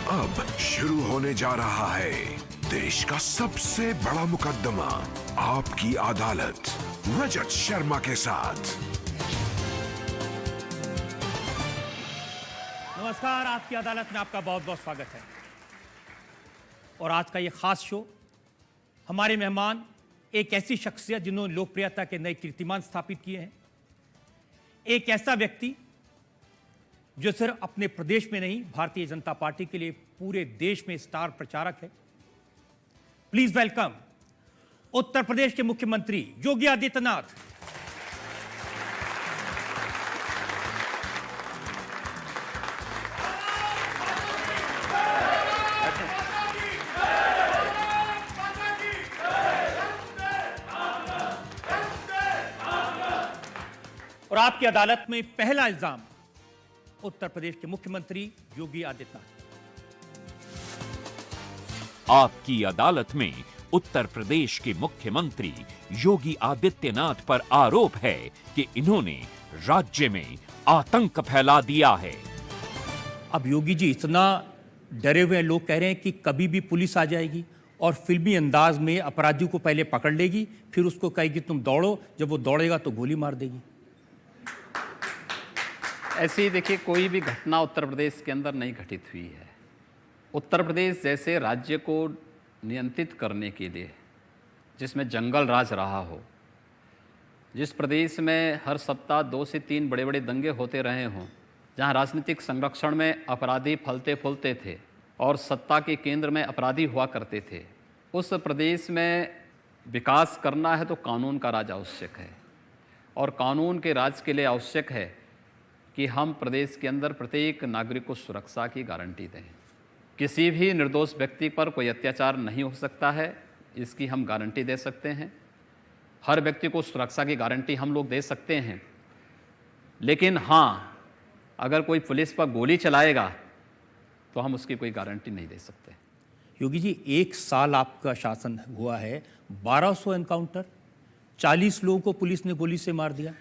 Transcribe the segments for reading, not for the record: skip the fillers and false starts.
अब शुरू होने जा रहा है देश का सबसे बड़ा मुकदमा, आपकी अदालत, रजत शर्मा के साथ। नमस्कार, आपकी अदालत में आपका बहुत बहुत स्वागत है। और आज का ये खास शो, हमारे मेहमान एक ऐसी शख्सियत जिन्होंने लोकप्रियता के नए कीर्तिमान स्थापित किए हैं, एक ऐसा व्यक्ति जो सिर्फ अपने प्रदेश में नहीं, भारतीय जनता पार्टी के लिए पूरे देश में स्टार प्रचारक है। प्लीज वेलकम उत्तर प्रदेश के मुख्यमंत्री योगी आदित्यनाथ। और आपकी अदालत में पहला इल्जाम उत्तर प्रदेश के मुख्यमंत्री योगी आदित्यनाथ। आपकी अदालत में उत्तर प्रदेश के मुख्यमंत्री योगी आदित्यनाथ पर आरोप है कि इन्होंने राज्य में आतंक फैला दिया है। अब योगी जी इतना डरे हुए हैं, लोग कह रहे हैं कि कभी भी पुलिस आ जाएगी और फिल्मी अंदाज में अपराधी को पहले पकड़ लेगी, फिर उसको कहेगी तुम दौड़ो, जब वो दौड़ेगा तो गोली मार देगी। ऐसी देखिए कोई भी घटना उत्तर प्रदेश के अंदर नहीं घटित हुई है। उत्तर प्रदेश जैसे राज्य को नियंत्रित करने के लिए, जिसमें जंगल राज रहा हो, जिस प्रदेश में हर सप्ताह 2 से 3 बड़े बड़े दंगे होते रहे हों, जहां राजनीतिक संरक्षण में अपराधी फलते फूलते थे और सत्ता के केंद्र में अपराधी हुआ करते थे, उस प्रदेश में विकास करना है तो कानून का राज आवश्यक है। और कानून के राज के लिए आवश्यक है कि हम प्रदेश के अंदर प्रत्येक नागरिक को सुरक्षा की गारंटी दें। किसी भी निर्दोष व्यक्ति पर कोई अत्याचार नहीं हो सकता है, इसकी हम गारंटी दे सकते हैं। हर व्यक्ति को सुरक्षा की गारंटी हम लोग दे सकते हैं। लेकिन हाँ, अगर कोई पुलिस पर गोली चलाएगा तो हम उसकी कोई गारंटी नहीं दे सकते। योगी जी, 1 साल आपका शासन हुआ है, 1200 एनकाउंटर, 40 लोगों को पुलिस ने गोली से मार दिया।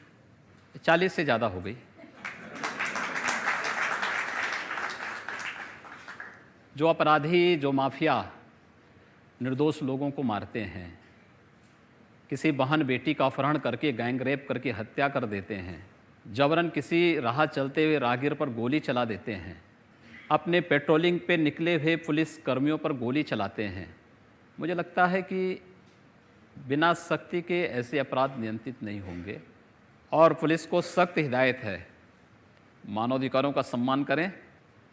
40 से ज़्यादा हो गई। जो अपराधी, जो माफिया निर्दोष लोगों को मारते हैं, किसी बहन बेटी का अपहरण करके गैंग रेप करके हत्या कर देते हैं, जबरन किसी राह चलते हुए राहगीर पर गोली चला देते हैं, अपने पेट्रोलिंग पे निकले हुए पुलिस कर्मियों पर गोली चलाते हैं, मुझे लगता है कि बिना सख्ती के ऐसे अपराध नियंत्रित नहीं होंगे। और पुलिस को सख्त हिदायत है, मानवाधिकारों का सम्मान करें,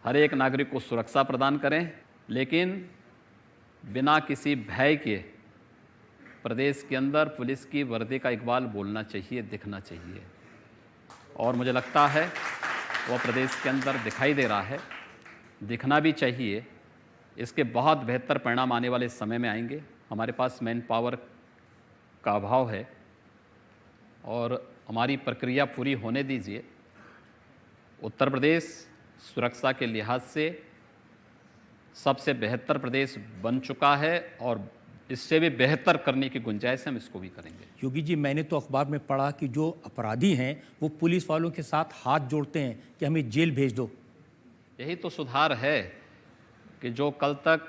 हर एक नागरिक को सुरक्षा प्रदान करें, लेकिन बिना किसी भय के प्रदेश के अंदर पुलिस की वर्दी का इकबाल बोलना चाहिए, दिखना चाहिए। और मुझे लगता है वो प्रदेश के अंदर दिखाई दे रहा है, दिखना भी चाहिए। इसके बहुत बेहतर परिणाम आने वाले समय में आएंगे। हमारे पास मैन पावर का अभाव है और हमारी प्रक्रिया पूरी होने दीजिए। उत्तर प्रदेश सुरक्षा के लिहाज से सबसे बेहतर प्रदेश बन चुका है और इससे भी बेहतर करने की गुंजाइश है, हम इसको भी करेंगे। योगी जी, मैंने तो अखबार में पढ़ा कि जो अपराधी हैं वो पुलिस वालों के साथ हाथ जोड़ते हैं कि हमें जेल भेज दो। यही तो सुधार है कि जो कल तक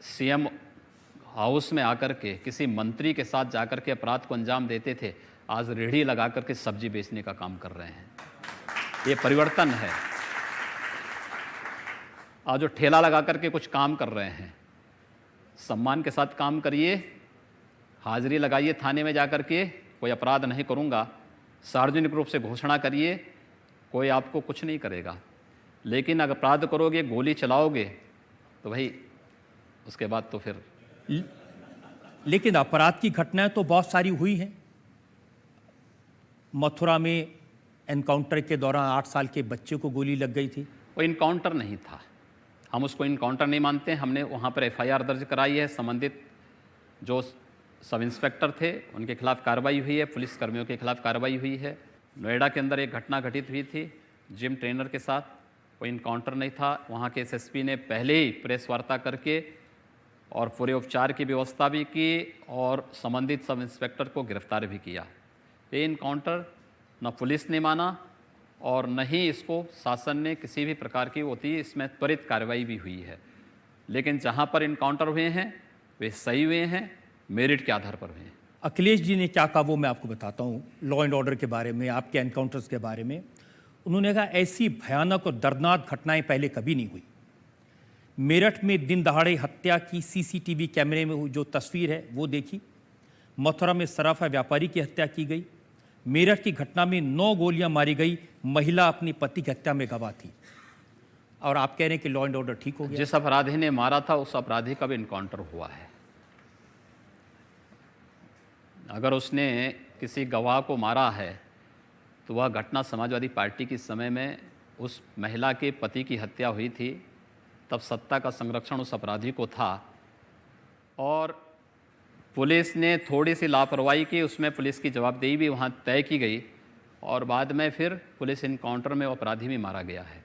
सीएम हाउस में आकर के किसी मंत्री के साथ जाकर के अपराध को अंजाम देते थे, आज रेहड़ी लगा करके सब्जी बेचने का काम कर रहे हैं। ये परिवर्तन है। आज जो ठेला लगा करके कुछ काम कर रहे हैं, सम्मान के साथ काम करिए, हाजिरी लगाइए थाने में जाकर के, कोई अपराध नहीं करूंगा, सार्वजनिक रूप से घोषणा करिए, कोई आपको कुछ नहीं करेगा। लेकिन अगर अपराध करोगे, गोली चलाओगे, तो भाई उसके बाद तो फिर। लेकिन अपराध की घटनाएं तो बहुत सारी हुई हैं। मथुरा में एनकाउंटर के दौरान 8 साल के बच्चे को गोली लग गई थी। वो इनकाउंटर नहीं था, हम उसको इनकाउंटर नहीं मानते। हमने वहाँ पर एफआईआर दर्ज कराई है, संबंधित जो सब इंस्पेक्टर थे उनके खिलाफ कार्रवाई हुई है, पुलिस कर्मियों के खिलाफ कार्रवाई हुई है। नोएडा के अंदर एक घटना घटित हुई थी जिम ट्रेनर के साथ, वो इनकाउंटर नहीं था। वहाँ के एसएसपी ने पहले ही प्रेस वार्ता करके और पूरे उपचार की व्यवस्था भी की और संबंधित सब इंस्पेक्टर को गिरफ्तार भी किया। ये इनकाउंटर न पुलिस ने माना और न ही इसको शासन ने किसी भी प्रकार की होती है इसमें त्वरित कार्रवाई भी हुई है। लेकिन जहाँ पर इनकाउंटर हुए हैं वे सही हुए हैं, मेरिट के आधार पर हुए हैं। अखिलेश जी ने क्या कहा वो मैं आपको बताता हूँ। लॉ एंड ऑर्डर के बारे में, आपके एनकाउंटर्स के बारे में उन्होंने कहा ऐसी भयानक और दर्दनाक घटनाएं पहले कभी नहीं हुई। मेरठ में दिन दहाड़े हत्या की सीसीटीवी कैमरे में जो तस्वीर है वो देखी। मथुरा में सराफा व्यापारी की हत्या की गई। मेरठ की घटना में 9 गोलियां मारी गई, महिला अपनी पति की हत्या में गवाह थी। और आप कह रहे हैं कि लॉ एंड ऑर्डर ठीक हो गया। जिस अपराधी ने मारा था उस अपराधी का भी इनकाउंटर हुआ है। अगर उसने किसी गवाह को मारा है तो वह घटना समाजवादी पार्टी के समय में उस महिला के पति की हत्या हुई थी, तब सत्ता का संरक्षण उस अपराधी को था और पुलिस ने थोड़ी सी लापरवाही की, उसमें पुलिस की जवाबदेही भी वहाँ तय की गई और बाद में फिर पुलिस इनकाउंटर में वो अपराधी भी मारा गया है।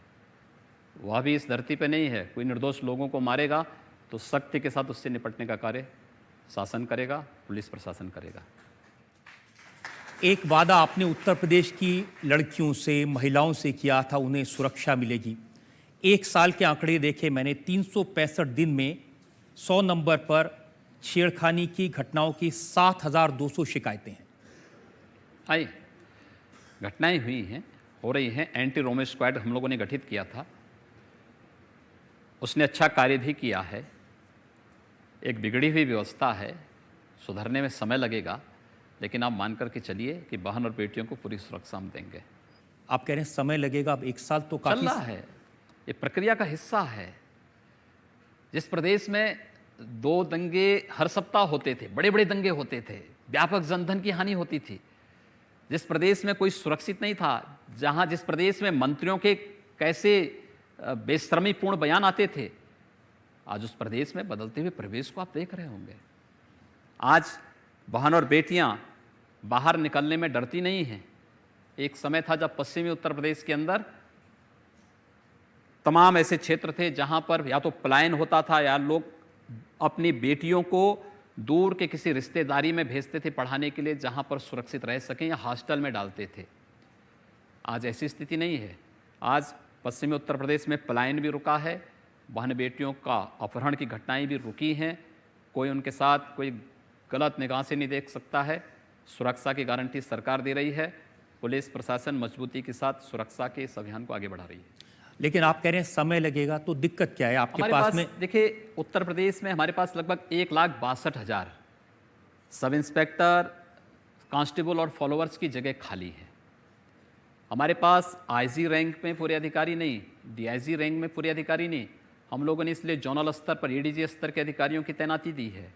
वह भी इस धरती पे नहीं है। कोई निर्दोष लोगों को मारेगा तो सख्ती के साथ उससे निपटने का कार्य शासन करेगा, पुलिस प्रशासन करेगा। एक वादा आपने उत्तर प्रदेश की लड़कियों से, महिलाओं से किया था, उन्हें सुरक्षा मिलेगी। 1 साल के आंकड़े देखे मैंने, 365 दिन में 100 नंबर पर छेड़खानी की घटनाओं की 7,200 शिकायतें हैं। आई घटनाएं हुई हैं, हो रही हैं। एंटी रोमियो स्क्वाड हम लोगों ने गठित किया था, उसने अच्छा कार्य भी किया है। एक बिगड़ी हुई व्यवस्था है, सुधरने में समय लगेगा, लेकिन आप मान करके चलिए कि बहन और बेटियों को पूरी सुरक्षा हम देंगे। आप कह रहे हैं समय लगेगा, अब 1 साल तो चल काफी रहा है, ये प्रक्रिया का हिस्सा है। जिस प्रदेश में 2 दंगे हर सप्ताह होते थे, बड़े बड़े दंगे होते थे, व्यापक जनधन की हानि होती थी, जिस प्रदेश में कोई सुरक्षित नहीं था, जिस प्रदेश में मंत्रियों के कैसे बेशर्मीपूर्ण बयान आते थे, आज उस प्रदेश में बदलते हुए परिवेश को आप देख रहे होंगे। आज बहन और बेटियां बाहर निकलने में डरती नहीं हैं। एक समय था जब पश्चिमी उत्तर प्रदेश के अंदर तमाम ऐसे क्षेत्र थे जहां पर या तो पलायन होता था या लोग अपनी बेटियों को दूर के किसी रिश्तेदारी में भेजते थे पढ़ाने के लिए, जहां पर सुरक्षित रह सकें, या हॉस्टल में डालते थे। आज ऐसी स्थिति नहीं है। आज पश्चिमी उत्तर प्रदेश में पलायन भी रुका है, बहन बेटियों का अपहरण की घटनाएं भी रुकी हैं। कोई उनके साथ कोई गलत निगाह से नहीं देख सकता है। सुरक्षा की गारंटी सरकार दे रही है। पुलिस प्रशासन मजबूती के साथ सुरक्षा के इस अभियान को आगे बढ़ा रही है। लेकिन आप कह रहे हैं समय लगेगा, तो दिक्कत क्या है आपके हमारे पास में? देखिए, उत्तर प्रदेश में हमारे पास लगभग 1,62,000 सब इंस्पेक्टर, कांस्टेबल और फॉलोअर्स की जगह खाली है। हमारे पास आईजी रैंक में पूरे अधिकारी नहीं, डीआईजी रैंक में पूरे अधिकारी नहीं। हम लोगों ने इसलिए जोनल स्तर पर एडीजी स्तर के अधिकारियों की तैनाती दी है।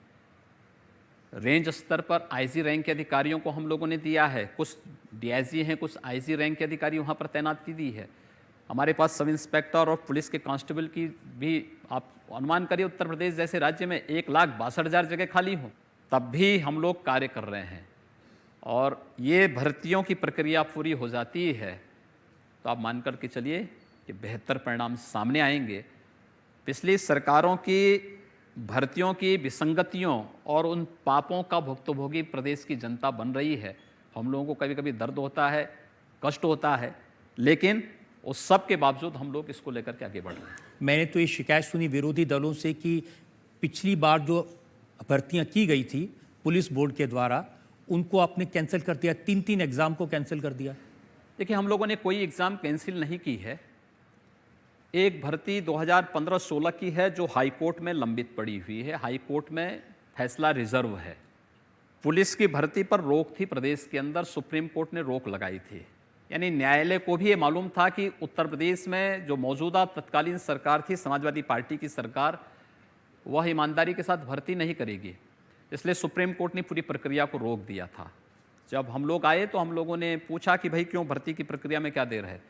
रेंज स्तर पर आईजी रैंक के अधिकारियों को हम लोगों ने दिया है। कुछ डीआईजी हैं, कुछ आईजी रैंक के अधिकारी वहाँ पर तैनाती दी है। हमारे पास सब इंस्पेक्टर और पुलिस के कांस्टेबल की भी आप अनुमान करिए, उत्तर प्रदेश जैसे राज्य में 1,62,000 जगह खाली हों, तब भी हम लोग कार्य कर रहे हैं। और ये भर्तियों की प्रक्रिया पूरी हो जाती है तो आप मान कर के चलिए कि बेहतर परिणाम सामने आएंगे। पिछली सरकारों की भर्तियों की विसंगतियों और उन पापों का भुक्तभोगी प्रदेश की जनता बन रही है। हम लोगों को कभी कभी दर्द होता है, कष्ट होता है, लेकिन उस सब के बावजूद हम लोग इसको लेकर के आगे बढ़ रहे हैं। मैंने तो ये शिकायत सुनी विरोधी दलों से कि पिछली बार जो भर्तियां की गई थी पुलिस बोर्ड के द्वारा, उनको आपने कैंसिल कर दिया, 3-3 एग्जाम को कैंसिल कर दिया। देखिए, हम लोगों ने कोई एग्ज़ाम कैंसिल नहीं की है। एक भर्ती 2015-16 की है जो हाई कोर्ट में लंबित पड़ी हुई है। हाई कोर्ट में फैसला रिजर्व है। पुलिस की भर्ती पर रोक थी प्रदेश के अंदर, सुप्रीम कोर्ट ने रोक लगाई थी। यानी न्यायालय को भी ये मालूम था कि उत्तर प्रदेश में जो मौजूदा तत्कालीन सरकार थी, समाजवादी पार्टी की सरकार, वह ईमानदारी के साथ भर्ती नहीं करेगी। इसलिए सुप्रीम कोर्ट ने पूरी प्रक्रिया को रोक दिया था। जब हम लोग आए तो हम लोगों ने पूछा कि भाई क्यों भर्ती की प्रक्रिया में क्या देर है।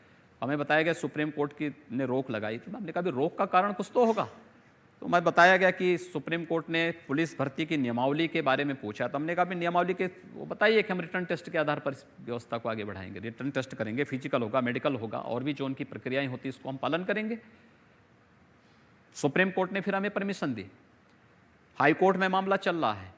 हमें बताया गया सुप्रीम कोर्ट की ने रोक लगाई थी। हमने कहा भी रोक का कारण कुछ तो होगा। तो मैं बताया गया कि सुप्रीम कोर्ट ने पुलिस भर्ती की नियमावली के बारे में पूछा। तो हमने कहा भी नियमावली के वो बताइए कि हम रिटर्न टेस्ट के आधार पर इस व्यवस्था को आगे बढ़ाएंगे। रिटर्न टेस्ट करेंगे, फिजिकल होगा, मेडिकल होगा, और भी जो उनकी प्रक्रियाएं होती इसको हम पालन करेंगे। सुप्रीम कोर्ट ने फिर हमें परमिशन दी। हाई कोर्ट में मामला चल रहा है,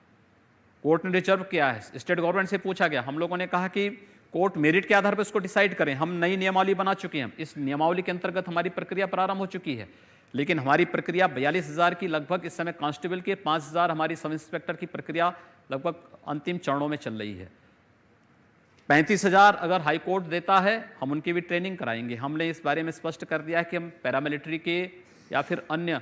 कोर्ट ने रिजर्व किया है, स्टेट गवर्नमेंट से पूछा गया। हम लोगों ने कहा कि कोर्ट मेरिट के आधार पर उसको डिसाइड करें। हम नई नियमावली बना चुके हैं, इस नियमावली के अंतर्गत हमारी प्रक्रिया प्रारंभ हो चुकी है, लेकिन हमारी प्रक्रिया 42,000 की लगभग इस समय कांस्टेबल के 5,000 हमारी सब इंस्पेक्टर की प्रक्रिया लगभग अंतिम चरणों में चल रही है। 35,000 अगर हाई कोर्ट देता है हम उनकी भी ट्रेनिंग कराएंगे। हमने इस बारे में स्पष्ट कर दिया है कि हम पैरामिलिट्री के या फिर अन्य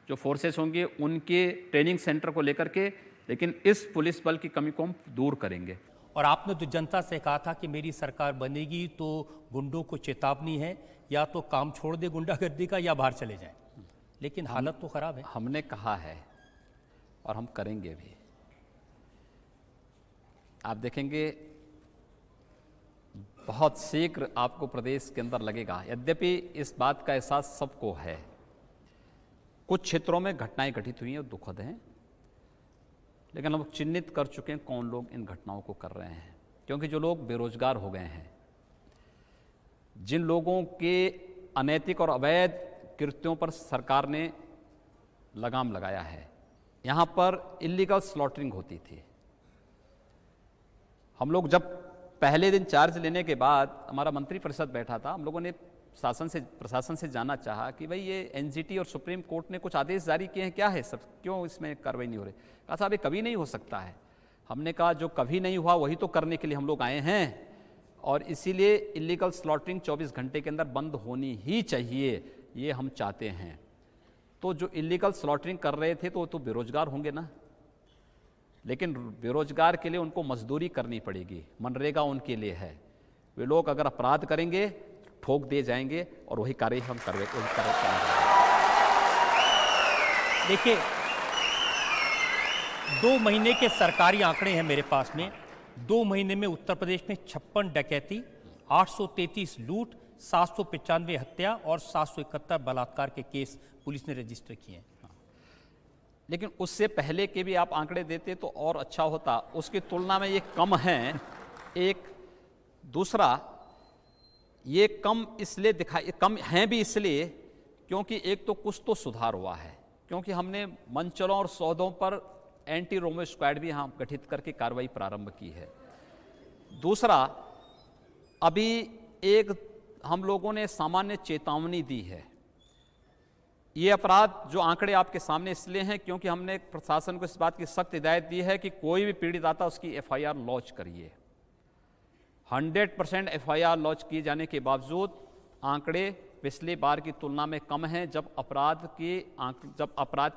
जो फोर्सेस होंगे उनके ट्रेनिंग सेंटर को लेकर के, लेकिन इस पुलिस बल की कमी को हम दूर करेंगे। और आपने तो जनता से कहा था कि मेरी सरकार बनेगी तो गुंडों को चेतावनी है, या तो काम छोड़ दे गुंडागर्दी का या बाहर चले जाएं, लेकिन हालत तो खराब है। हमने कहा है और हम करेंगे भी। आप देखेंगे बहुत शीघ्र आपको प्रदेश के अंदर लगेगा, यद्यपि इस बात का एहसास सबको है, कुछ क्षेत्रों में घटनाएं घटित हुई हैं और दुखद हैं, लेकिन हम चिन्हित कर चुके हैं कौन लोग इन घटनाओं को कर रहे हैं। क्योंकि जो लोग बेरोजगार हो गए हैं, जिन लोगों के अनैतिक और अवैध कृत्यों पर सरकार ने लगाम लगाया है, यहाँ पर इलीगल स्लॉटरिंग होती थी। हम लोग जब पहले दिन चार्ज लेने के बाद हमारा मंत्री परिषद बैठा था, हम लोगों ने प्रशासन से जानना चाहा कि भाई ये एनजीटी और सुप्रीम कोर्ट ने कुछ आदेश जारी किए हैं, क्या है सब, क्यों इसमें कार्रवाई नहीं हो रही? कहा साहब ये कभी नहीं हो सकता है। हमने कहा जो कभी नहीं हुआ वही तो करने के लिए हम लोग आए हैं, और इसीलिए इलीगल स्लॉटरिंग 24 घंटे के अंदर बंद होनी ही चाहिए, ये हम चाहते हैं। तो जो इलीगल स्लॉटरिंग कर रहे थे तो वो तो बेरोजगार होंगे ना, लेकिन बेरोजगार के लिए उनको मजदूरी करनी पड़ेगी, मनरेगा उनके लिए है। वे लोग अगर अपराध करेंगे ठोक दिए जाएंगे और वही कार्य हम करेंगे। देखिए 2 महीने के सरकारी आंकड़े हैं मेरे पास में। 2 महीने में उत्तर प्रदेश में 56 डकैती, 833 लूट, 795 हत्या और 771 बलात्कार के केस पुलिस ने रजिस्टर किए हैं। लेकिन उससे पहले के भी आप आंकड़े देते तो और अच्छा होता, उसकी तुलना में ये कम हैं। एक दूसरा, ये कम इसलिए दिखाई, कम हैं भी इसलिए क्योंकि एक तो कुछ तो सुधार हुआ है, क्योंकि हमने मंचलों और सौदों पर एंटी रोमो स्क्वाड भी यहाँ गठित करके कार्रवाई प्रारंभ की है। दूसरा, अभी एक हम लोगों ने सामान्य चेतावनी दी है। ये अपराध जो आंकड़े आपके सामने इसलिए हैं क्योंकि हमने प्रशासन को इस बात की सख्त हिदायत दी है कि कोई भी पीड़ित आता उसकी एफआईआर लॉन्च करिए। 100% एफआईआर लॉन्च किए जाने के बावजूद आंकड़े पिछली बार की तुलना में कम हैं, जब अपराध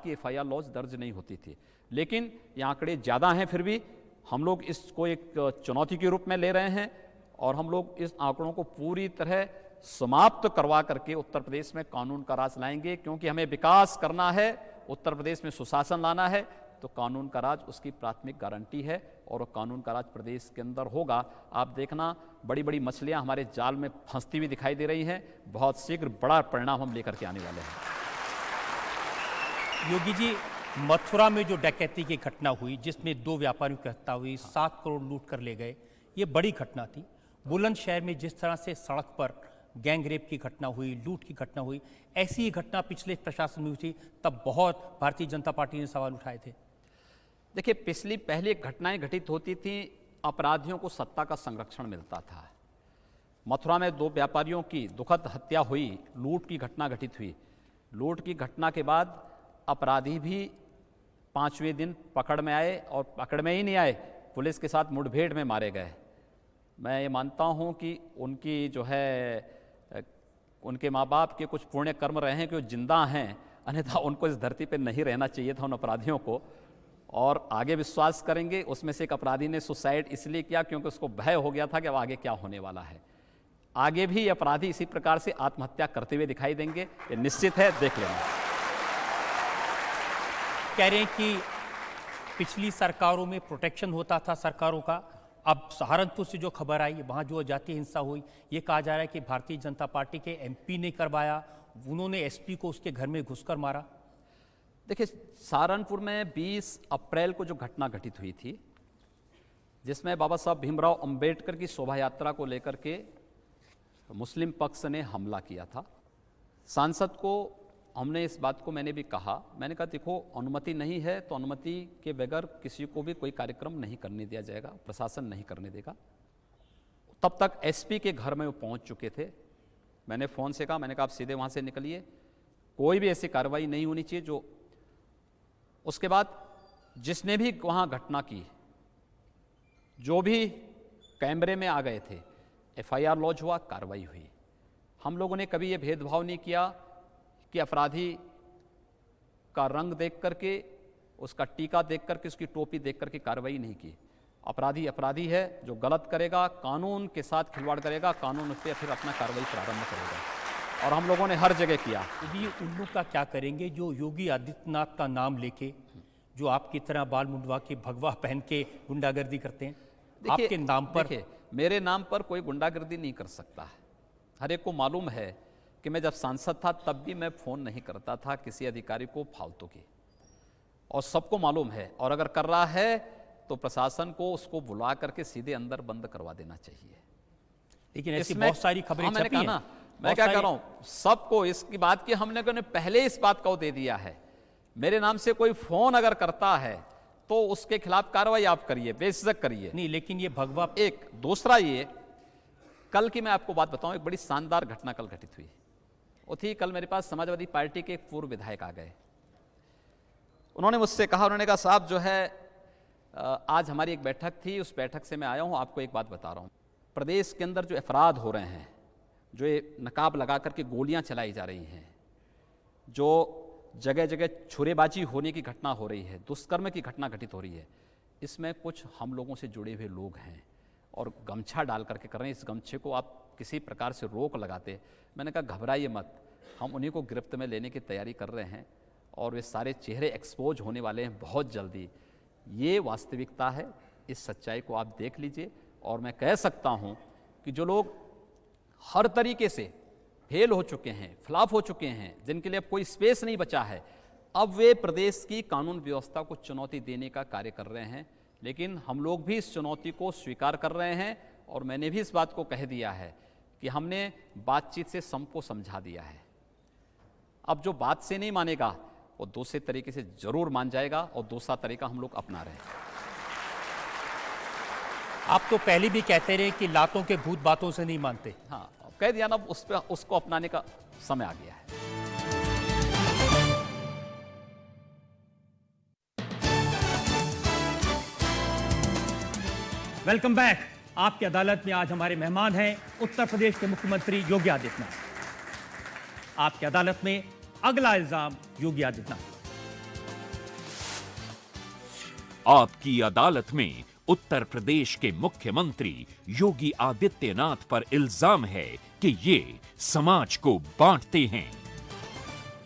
की एफआईआर लॉन्च दर्ज नहीं होती थी। लेकिन ये आंकड़े ज़्यादा हैं, फिर भी हम लोग इसको एक चुनौती के रूप में ले रहे हैं और हम लोग इस आंकड़ों को पूरी तरह समाप्त करवा करके उत्तर प्रदेश में कानून का राज लाएंगे, क्योंकि हमें विकास करना है, उत्तर प्रदेश में सुशासन लाना है, तो कानून का राज उसकी प्राथमिक गारंटी है और वो कानून का राज प्रदेश के अंदर होगा। आप देखना बड़ी बड़ी मछलियां हमारे जाल में फंसती हुई दिखाई दे रही हैं, बहुत शीघ्र बड़ा परिणाम हम लेकर के आने वाले हैं। योगी जी, मथुरा में जो डकैती की घटना हुई जिसमें 2 व्यापारियों की हत्या हुई, 7 करोड़ लूट कर ले गए, ये बड़ी घटना थी। बुलंदशहर में जिस तरह से सड़क पर गैंग रेप की घटना हुई, लूट की घटना हुई, ऐसी ही घटना पिछले प्रशासन में हुई थी, तब बहुत भारतीय जनता पार्टी ने सवाल उठाए थे। देखिए, पहले घटनाएं घटित होती थी, अपराधियों को सत्ता का संरक्षण मिलता था। मथुरा में 2 व्यापारियों की दुखद हत्या हुई, लूट की घटना घटित हुई। लूट की घटना के बाद अपराधी भी 5वें दिन पकड़ में आए, और पकड़ में ही नहीं आए, पुलिस के साथ मुठभेड़ में मारे गए। मैं ये मानता हूँ कि उनकी जो है उनके माँ बाप के कुछ पुण्य कर्म रहे हैं कि वो जिंदा हैं, अन्यथा उनको इस धरती पर नहीं रहना चाहिए था उन अपराधियों को। और आगे विश्वास करेंगे। उसमें से एक अपराधी ने सुसाइड इसलिए किया क्योंकि उसको भय हो गया था कि अब आगे क्या होने वाला है। आगे भी अपराधी इसी प्रकार से आत्महत्या करते हुए दिखाई देंगे, ये निश्चित है, देख लेना। कह रहे हैं कि पिछली सरकारों में प्रोटेक्शन होता था सरकारों का, अब सहारनपुर से जो खबर आई, वहाँ जो जातीय हिंसा हुई, ये कहा जा रहा है कि भारतीय जनता पार्टी के एमपी ने करवाया, उन्होंने एसपी को उसके घर में घुसकर मारा। देखिए, सहारनपुर में 20 अप्रैल को जो घटना घटित हुई थी, जिसमें बाबा साहब भीमराव अंबेडकर की शोभा यात्रा को लेकर के मुस्लिम पक्ष ने हमला किया था, सांसद को हमने इस बात को मैंने भी कहा, मैंने कहा देखो, अनुमति नहीं है तो अनुमति के बगैर किसी को भी कोई कार्यक्रम नहीं करने दिया जाएगा, प्रशासन नहीं करने देगा। तब तक एसपी के घर में वो पहुंच चुके थे। मैंने फ़ोन से कहा, मैंने कहा आप सीधे वहाँ से निकलिए, कोई भी ऐसी कार्रवाई नहीं होनी चाहिए जो। उसके बाद जिसने भी वहाँ घटना की, जो भी कैमरे में आ गए थे, एफआईआर लॉन्च हुआ, कार्रवाई हुई। हम लोगों ने कभी ये भेदभाव नहीं किया कि अपराधी का रंग देख करके, उसका टीका देख करके, उसकी टोपी देख करके कार्रवाई नहीं की। अपराधी अपराधी है, जो गलत करेगा, कानून के साथ खिलवाड़ करेगा, कानून उस पर फिर अपना कार्रवाई प्रारंभ करेगा, और हम लोगों ने हर जगह किया। ये उल्लू का क्या करेंगे जो योगी आदित्यनाथ का नाम लेके, जो आपकी तरह बाल मुंडवा के भगवा पहन के गुंडागर्दी करते हैं? आपके नाम पर। देखिए, मेरे नाम पर कोई गुंडागर्दी नहीं कर सकता। हर एक को मालूम है कि मैं जब सांसद था तब भी मैं फ़ोन नहीं करता था किसी अधिकारी को फालतू की, और सबको मालूम है। और अगर कर रहा है तो प्रशासन को उसको बुला करके सीधे अंदर बंद करवा देना चाहिए। लेकिन ऐसी बहुत सारी खबरें मैंने छपी कहा हैं। ना, मैं क्या कर रहा हूं, सबको इसकी बात की हमने पहले इस बात को दे दिया है। मेरे नाम से कोई फोन अगर करता है तो उसके खिलाफ कार्रवाई आप करिए, बेझिझक करिए। नहीं, लेकिन ये भगवा एक दूसरा, ये कल की मैं आपको बात बताऊं, एक बड़ी शानदार घटना कल घटित हुई। वो थी, कल मेरे पास समाजवादी पार्टी के एक पूर्व विधायक आ गए। उन्होंने मुझसे कहा, उन्होंने कहा साहब जो है आज हमारी एक बैठक थी, उस बैठक से मैं आया हूं, आपको एक बात बता रहा हूं। प्रदेश के अंदर जो अपराध हो रहे हैं, जो ये नकाब लगा करके गोलियां चलाई जा रही हैं, जो जगह जगह छुरेबाजी होने की घटना हो रही है, दुष्कर्म की घटना घटित हो रही है, इसमें कुछ हम लोगों से जुड़े हुए लोग हैं और गमछा डाल करके कर रहे हैं। इस गमछे को आप किसी प्रकार से रोक लगाते। मैंने कहा घबराइए मत, हम उन्हीं को गिरफ्त में लेने की तैयारी कर रहे हैं और वे सारे चेहरे एक्सपोज होने वाले हैं बहुत जल्दी। ये वास्तविकता है, इस सच्चाई को आप देख लीजिए। और मैं कह सकता हूं कि जो लोग हर तरीके से फेल हो चुके हैं, फ्लॉप हो चुके हैं, जिनके लिए अब कोई स्पेस नहीं बचा है, अब वे प्रदेश की कानून व्यवस्था को चुनौती देने का कार्य कर रहे हैं। लेकिन हम लोग भी इस चुनौती को स्वीकार कर रहे हैं और मैंने भी इस बात को कह दिया है कि हमने बातचीत से सबको समझा दिया है। अब जो बात से नहीं मानेगा वो दूसरे तरीके से जरूर मान जाएगा, और दूसरा तरीका हम लोग अपना रहे हैं। आप तो पहले भी कहते रहे कि लातों के भूत बातों से नहीं मानते। हाँ, कह दिया ना, उस पर उसको अपनाने का समय आ गया है। Welcome back. आपकी अदालत में आज हमारे मेहमान हैं उत्तर प्रदेश के मुख्यमंत्री योगी आदित्यनाथ। आपकी अदालत में अगला इल्जाम योगी आदित्यनाथ। आपकी अदालत में उत्तर प्रदेश के मुख्यमंत्री योगी आदित्यनाथ पर इल्जाम है कि ये समाज को बांटते हैं।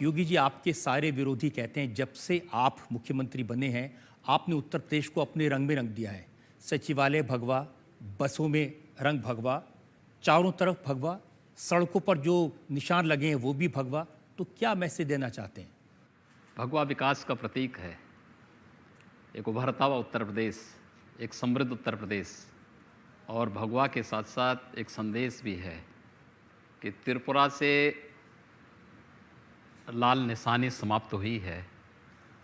योगी जी, आपके सारे विरोधी कहते हैं जब से आप मुख्यमंत्री बने हैं आपने उत्तर प्रदेश को अपने रंग में रंग दिया है। सचिवालय भगवा, बसों में रंग भगवा, चारों तरफ भगवा, सड़कों पर जो निशान लगे हैं वो भी भगवा। तो क्या मैसेज देना चाहते हैं? भगवा विकास का प्रतीक है, एक उभरता हुआ उत्तर प्रदेश, एक समृद्ध उत्तर प्रदेश। और भगवा के साथ साथ एक संदेश भी है कि त्रिपुरा से लाल निशानी समाप्त हुई है,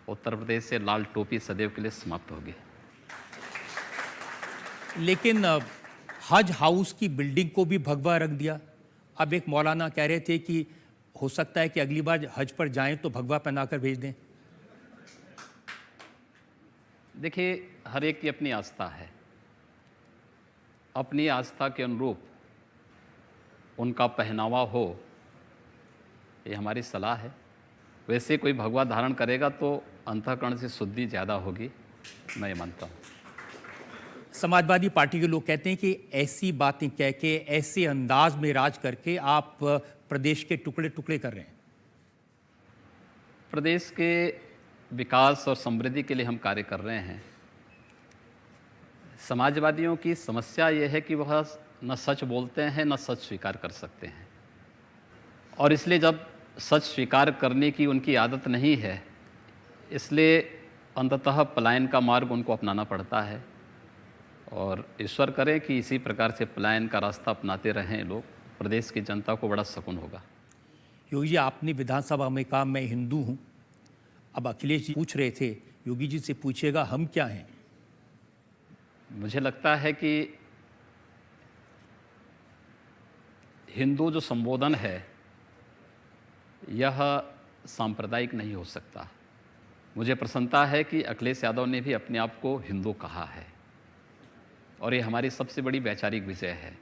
उत्तर प्रदेश से लाल टोपी सदैव के लिए समाप्त होगी। लेकिन हज हाउस की बिल्डिंग को भी भगवा रंग दिया। अब एक मौलाना कह रहे थे कि हो सकता है कि अगली बार हज पर जाएं तो भगवा पहनाकर भेज दें। देखिए, हर एक की अपनी आस्था है, अपनी आस्था के अनुरूप उनका पहनावा हो, ये हमारी सलाह है। वैसे कोई भगवा धारण करेगा तो अंतःकरण से शुद्धि ज़्यादा होगी, मैं ये मानता हूँ। समाजवादी पार्टी के लोग कहते हैं कि ऐसी बातें कह के, ऐसे अंदाज में राज करके आप प्रदेश के टुकड़े टुकड़े कर रहे हैं। प्रदेश के विकास और समृद्धि के लिए हम कार्य कर रहे हैं। समाजवादियों की समस्या यह है कि वह न सच बोलते हैं न सच स्वीकार कर सकते हैं, और इसलिए जब सच स्वीकार करने की उनकी आदत नहीं है, इसलिए अंततः पलायन का मार्ग उनको अपनाना पड़ता है। और ईश्वर करे कि इसी प्रकार से पलायन का रास्ता अपनाते रहें लोग, प्रदेश की जनता को बड़ा सुकून होगा। योगी जी, आपने विधानसभा में कहा मैं हिंदू हूँ। अब अखिलेश जी पूछ रहे थे, योगी जी से पूछिएगा हम क्या हैं? मुझे लगता है कि हिंदू जो संबोधन है यह सांप्रदायिक नहीं हो सकता। मुझे प्रसन्नता है कि अखिलेश यादव ने भी अपने आप को हिंदू कहा है और ये हमारी सबसे बड़ी वैचारिक विजय है।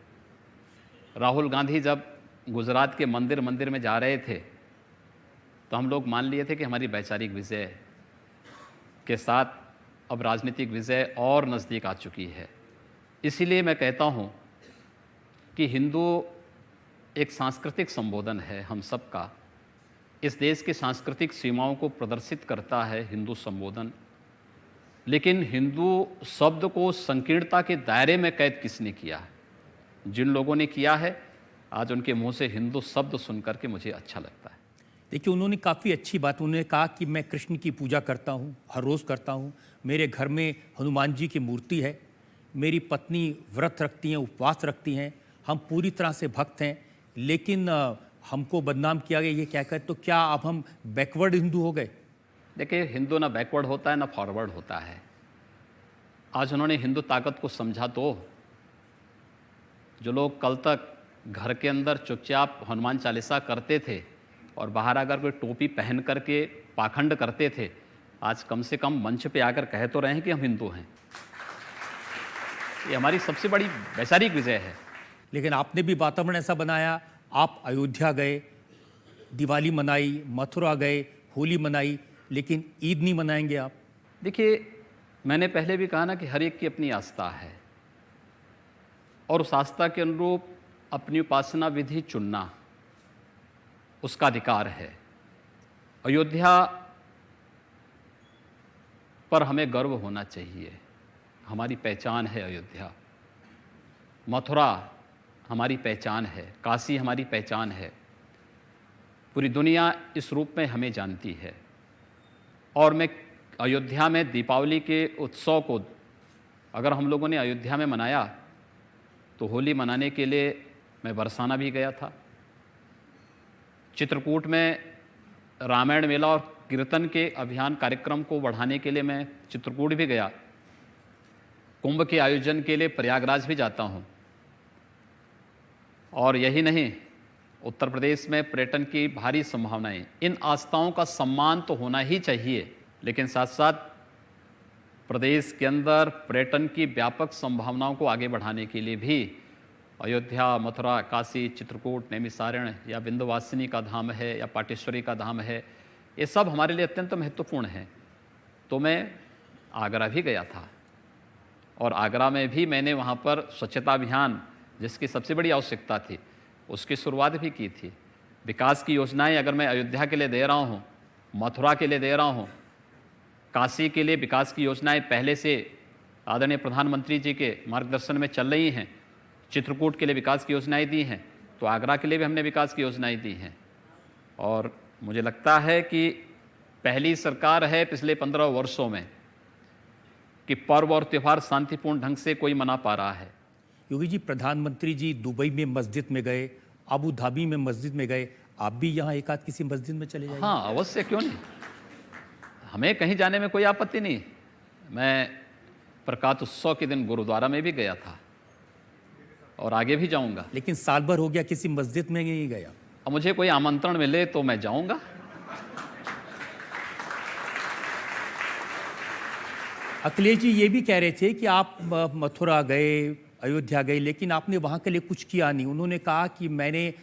राहुल गांधी जब गुजरात के मंदिर में जा रहे थे तो हम लोग मान लिए थे कि हमारी वैचारिक विजय के साथ अब राजनीतिक विजय और नज़दीक आ चुकी है। इसीलिए मैं कहता हूँ कि हिंदू एक सांस्कृतिक संबोधन है हम सब का। इस देश की सांस्कृतिक सीमाओं को प्रदर्शित करता है हिंदू संबोधन। लेकिन हिंदू शब्द को संकीर्णता के दायरे में कैद किसने किया है? जिन लोगों ने किया है, आज उनके मुंह से हिंदू शब्द सुनकर के मुझे अच्छा लगता है। देखिए, उन्होंने काफ़ी अच्छी बात, उन्होंने कहा कि मैं कृष्ण की पूजा करता हूँ, हर रोज़ करता हूँ। मेरे घर में हनुमान जी की मूर्ति है, मेरी पत्नी व्रत रखती हैं, उपवास रखती हैं, हम पूरी तरह से भक्त हैं। लेकिन हमको बदनाम किया गया, ये क्या कहते, तो क्या अब हम बैकवर्ड हिंदू हो गए? देखिए, हिंदू ना बैकवर्ड होता है ना फॉरवर्ड होता है। आज उन्होंने हिंदू ताकत को समझा तो जो लोग कल तक घर के अंदर चुपचाप हनुमान चालीसा करते थे और बाहर आकर कोई टोपी पहन करके पाखंड करते थे, आज कम से कम मंच पे आकर कह तो रहे हैं कि हम हिंदू हैं। ये हमारी सबसे बड़ी वैचारिक विजय है। लेकिन आपने भी वातावरण ऐसा बनाया, आप अयोध्या गए, दिवाली मनाई, मथुरा गए, होली मनाई, लेकिन ईद नहीं मनाएंगे आप? देखिए, मैंने पहले भी कहा ना कि हर एक की अपनी आस्था है और उस आस्था के अनुरूप अपनी उपासना विधि चुनना उसका अधिकार है। अयोध्या पर हमें गर्व होना चाहिए, हमारी पहचान है अयोध्या। मथुरा हमारी पहचान है, काशी हमारी पहचान है। पूरी दुनिया इस रूप में हमें जानती है। और मैं अयोध्या में दीपावली के उत्सव को अगर हम लोगों ने अयोध्या में मनाया तो होली मनाने के लिए मैं बरसाना भी गया था। चित्रकूट में रामायण मेला और कीर्तन के अभियान कार्यक्रम को बढ़ाने के लिए मैं चित्रकूट भी गया। कुंभ के आयोजन के लिए प्रयागराज भी जाता हूँ। और यही नहीं, उत्तर प्रदेश में पर्यटन की भारी संभावनाएं। इन आस्थाओं का सम्मान तो होना ही चाहिए, लेकिन साथ साथ प्रदेश के अंदर पर्यटन की व्यापक संभावनाओं को आगे बढ़ाने के लिए भी अयोध्या, मथुरा, काशी, चित्रकूट, नैमिषारण्य या विंध्यवासिनी का धाम है या पाटेश्वरी का धाम है, ये सब हमारे लिए अत्यंत महत्वपूर्ण हैं। तो मैं आगरा भी गया था और आगरा में भी मैंने वहाँ पर स्वच्छता अभियान, जिसकी सबसे बड़ी आवश्यकता थी, उसकी शुरुआत भी की थी। विकास की योजनाएं अगर मैं अयोध्या के लिए दे रहा हूँ, मथुरा के लिए दे रहा हूँ, काशी के लिए विकास की योजनाएं पहले से आदरणीय प्रधानमंत्री जी के मार्गदर्शन में चल रही हैं, चित्रकूट के लिए विकास की योजनाएं दी हैं, तो आगरा के लिए भी हमने विकास की योजनाएं दी हैं। और मुझे लगता है कि पहली सरकार है पिछले 15 वर्षों में कि पर्व और त्यौहार शांतिपूर्ण ढंग से कोई मना पा रहा है। योगी जी, प्रधानमंत्री जी दुबई में मस्जिद में गए, अबू धाबी में मस्जिद में गए, आप भी यहाँ एक आध किसी मस्जिद में चले जाइए। हाँ, अवश्य, क्यों नहीं, हमें कहीं जाने में कोई आपत्ति नहीं। मैं प्रकाश उत्सव के दिन गुरुद्वारा में भी गया था और आगे भी जाऊंगा। लेकिन साल भर हो गया किसी मस्जिद में नहीं गया। अब मुझे कोई आमंत्रण मिले तो मैं जाऊंगा। अखिलेश जी ये भी कह रहे थे कि आप मथुरा गए, अयोध्या गए, लेकिन आपने वहाँ के लिए कुछ किया नहीं। उन्होंने कहा कि मैंने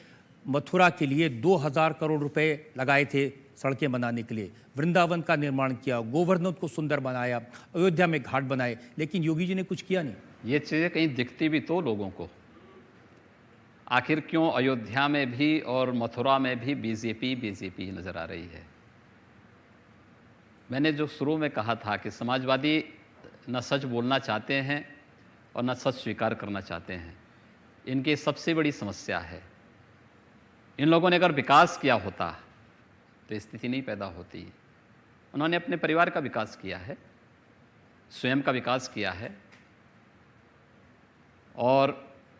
मथुरा के लिए 2000 करोड़ रुपए लगाए थे सड़कें बनाने के लिए, वृंदावन का निर्माण किया, गोवर्धन को सुंदर बनाया, अयोध्या में घाट बनाए, लेकिन योगी जी ने कुछ किया नहीं। ये चीज़ें कहीं दिखती भी तो लोगों को, आखिर क्यों अयोध्या में भी और मथुरा में भी बीजेपी नजर आ रही है। मैंने जो शुरू में कहा था कि समाजवादी न सच बोलना चाहते हैं और न सच स्वीकार करना चाहते हैं, इनकी सबसे बड़ी समस्या है। इन लोगों ने अगर विकास किया होता तो स्थिति नहीं पैदा होती। उन्होंने अपने परिवार का विकास किया है, स्वयं का विकास किया है, और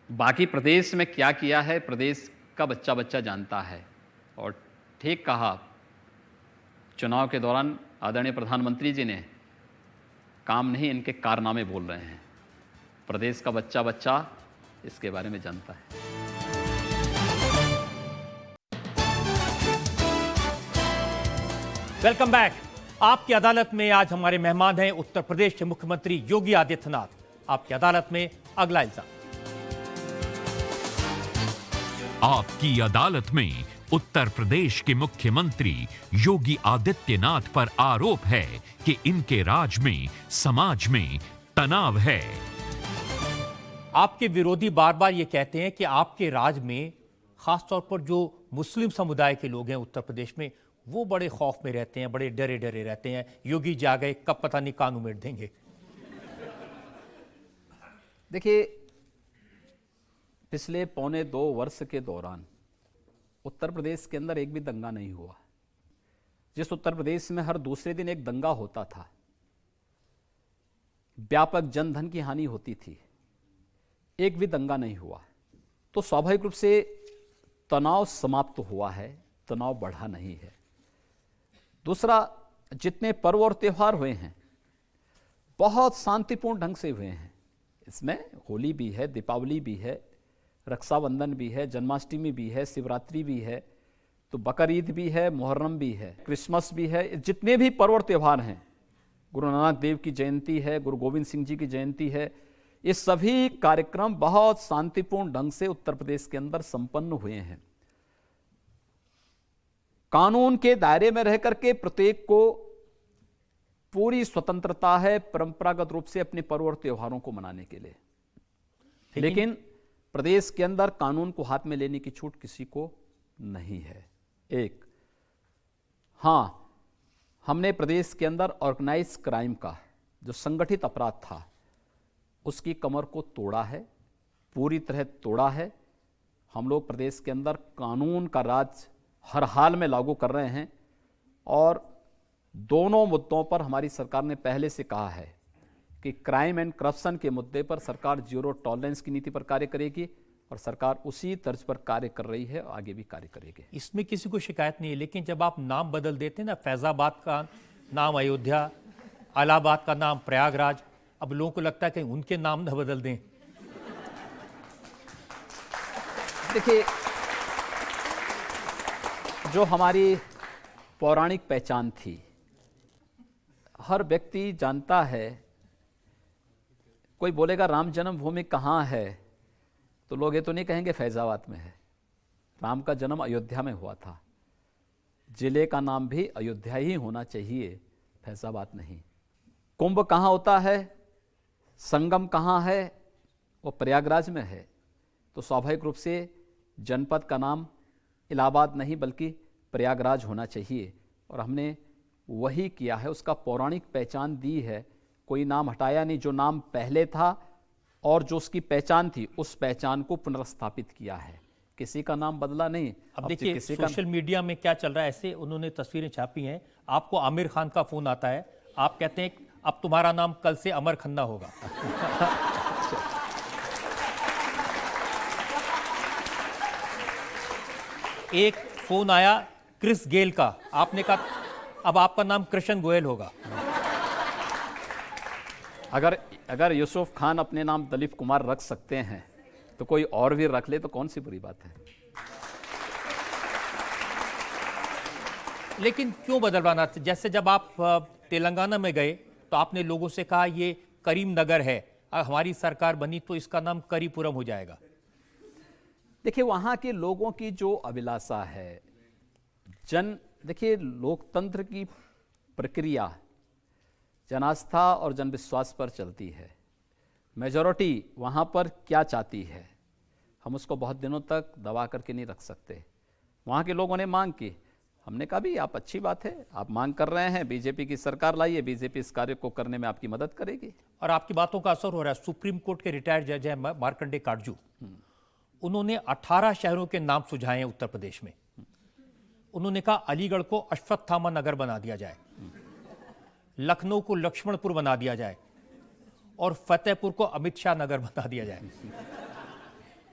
बाकी प्रदेश में क्या किया है प्रदेश का बच्चा बच्चा जानता है। और ठीक कहा, चुनाव के दौरान आदरणीय प्रधानमंत्री जी ने काम नहीं, इनके कारनामे बोल रहे हैं। प्रदेश का बच्चा बच्चा इसके बारे में जानता है। Welcome back. आपकी अदालत में आज हमारे मेहमान हैं उत्तर प्रदेश के मुख्यमंत्री योगी आदित्यनाथ। आपकी अदालत में अगला इल्जाम। आपकी अदालत में उत्तर प्रदेश के मुख्यमंत्री योगी आदित्यनाथ पर आरोप है कि इनके राज में समाज में तनाव है। आपके विरोधी बार बार ये कहते हैं कि आपके राज में खासतौर पर जो मुस्लिम समुदाय के लोग हैं उत्तर प्रदेश में, वो बड़े खौफ में रहते हैं, बड़े डरे डरे रहते हैं। योगी जी आ गए, कब पता नहीं कान उमेड़ देंगे। देखिए, पिछले 1.25 वर्ष के दौरान उत्तर प्रदेश के अंदर एक भी दंगा नहीं हुआ। जिस उत्तर प्रदेश में हर दूसरे दिन एक दंगा होता था, व्यापक जनधन की हानि होती थी, एक भी दंगा नहीं हुआ। तो स्वाभाविक रूप से तनाव समाप्त हुआ है, तनाव बढ़ा नहीं है। दूसरा, जितने पर्व और त्यौहार हुए हैं बहुत शांतिपूर्ण ढंग से हुए हैं। इसमें होली भी है, दीपावली भी है, रक्षाबंधन भी है, जन्माष्टमी भी है, शिवरात्रि भी है, तो बकर ईद भी है, मुहर्रम भी है, क्रिसमस भी है। जितने भी पर्व और त्यौहार हैं, गुरु नानक देव की जयंती है, गुरु गोविंद सिंह जी की जयंती है, ये सभी कार्यक्रम बहुत शांतिपूर्ण ढंग से उत्तर प्रदेश के अंदर संपन्न हुए हैं। कानून के दायरे में रह करके प्रत्येक को पूरी स्वतंत्रता है परंपरागत रूप से अपने पर्व और त्योहारों को मनाने के लिए, लेकिन प्रदेश के अंदर कानून को हाथ में लेने की छूट किसी को नहीं है। एक, हां, हमने प्रदेश के अंदर ऑर्गेनाइज क्राइम का जो संगठित अपराध था उसकी कमर को तोड़ा है, पूरी तरह तोड़ा है। हम लोग प्रदेश के अंदर कानून का राज हर हाल में लागू कर रहे हैं और दोनों मुद्दों पर हमारी सरकार ने पहले से कहा है कि क्राइम एंड करप्शन के मुद्दे पर सरकार जीरो टॉलरेंस की नीति पर कार्य करेगी और सरकार उसी तर्ज पर कार्य कर रही है और आगे भी कार्य करेगी। इसमें किसी को शिकायत नहीं है, लेकिन जब आप नाम बदल देते हैं ना, फैजाबाद का नाम अयोध्या, इलाहाबाद का नाम प्रयागराज, अब लोगों को लगता है कि उनके नाम न बदल दें। देखिए, जो हमारी पौराणिक पहचान थी, हर व्यक्ति जानता है। कोई बोलेगा राम जन्मभूमि कहाँ है, तो लोग ये तो नहीं कहेंगे फैजाबाद में है। राम का जन्म अयोध्या में हुआ था। जिले का नाम भी अयोध्या ही होना चाहिए, फैजाबाद नहीं। कुंभ कहाँ होता है, संगम कहाँ है, वो प्रयागराज में है। तो स्वाभाविक रूप से जनपद का नाम इलाहाबाद नहीं बल्कि प्रयागराज होना चाहिए और हमने वही किया है, उसका पौराणिक पहचान दी है। कोई नाम हटाया नहीं, जो नाम पहले था और जो उसकी पहचान थी उस पहचान को पुनर्स्थापित किया है, किसी का नाम बदला नहीं। अब देखिए सोशल मीडिया में क्या चल रहा है, ऐसे उन्होंने तस्वीरें छापी हैं, आपको आमिर खान का फोन आता है, आप कहते हैं अब तुम्हारा नाम कल से अमर खन्ना होगा। एक फोन आया क्रिस गेल का, आपने कहा अब आपका नाम कृष्ण गोयल होगा। अगर यूसुफ खान अपने नाम दलीप कुमार रख सकते हैं तो कोई और भी रख ले तो कौन सी बुरी बात है। लेकिन क्यों बदलवाना? जैसे जब आप तेलंगाना में गए तो आपने लोगों से कहा ये करीम नगर है, हमारी सरकार बनी तो इसका नाम करीपुरम हो जाएगा। देखिए, वहां के लोगों की जो अभिलाषा है, देखिए लोकतंत्र की प्रक्रिया जनास्था और जनविश्वास पर चलती है। मेजॉरिटी वहाँ पर क्या चाहती है, हम उसको बहुत दिनों तक दबा करके नहीं रख सकते। वहाँ के लोगों ने मांग की, हमने कहा भी आप अच्छी बात है, आप मांग कर रहे हैं, बीजेपी की सरकार लाइए, बीजेपी इस कार्य को करने में आपकी मदद करेगी। और आपकी बातों का असर हो रहा है। सुप्रीम कोर्ट के रिटायर्ड जज हैं मार्कंडे काटजू, उन्होंने 18 शहरों के नाम सुझाए हैं उत्तर प्रदेश में। उन्होंने कहा अलीगढ़ को अश्वत्थामा नगर बना दिया जाए, लखनऊ को लक्ष्मणपुर बना दिया जाए और फतेहपुर को अमित शाह नगर बना दिया जाए,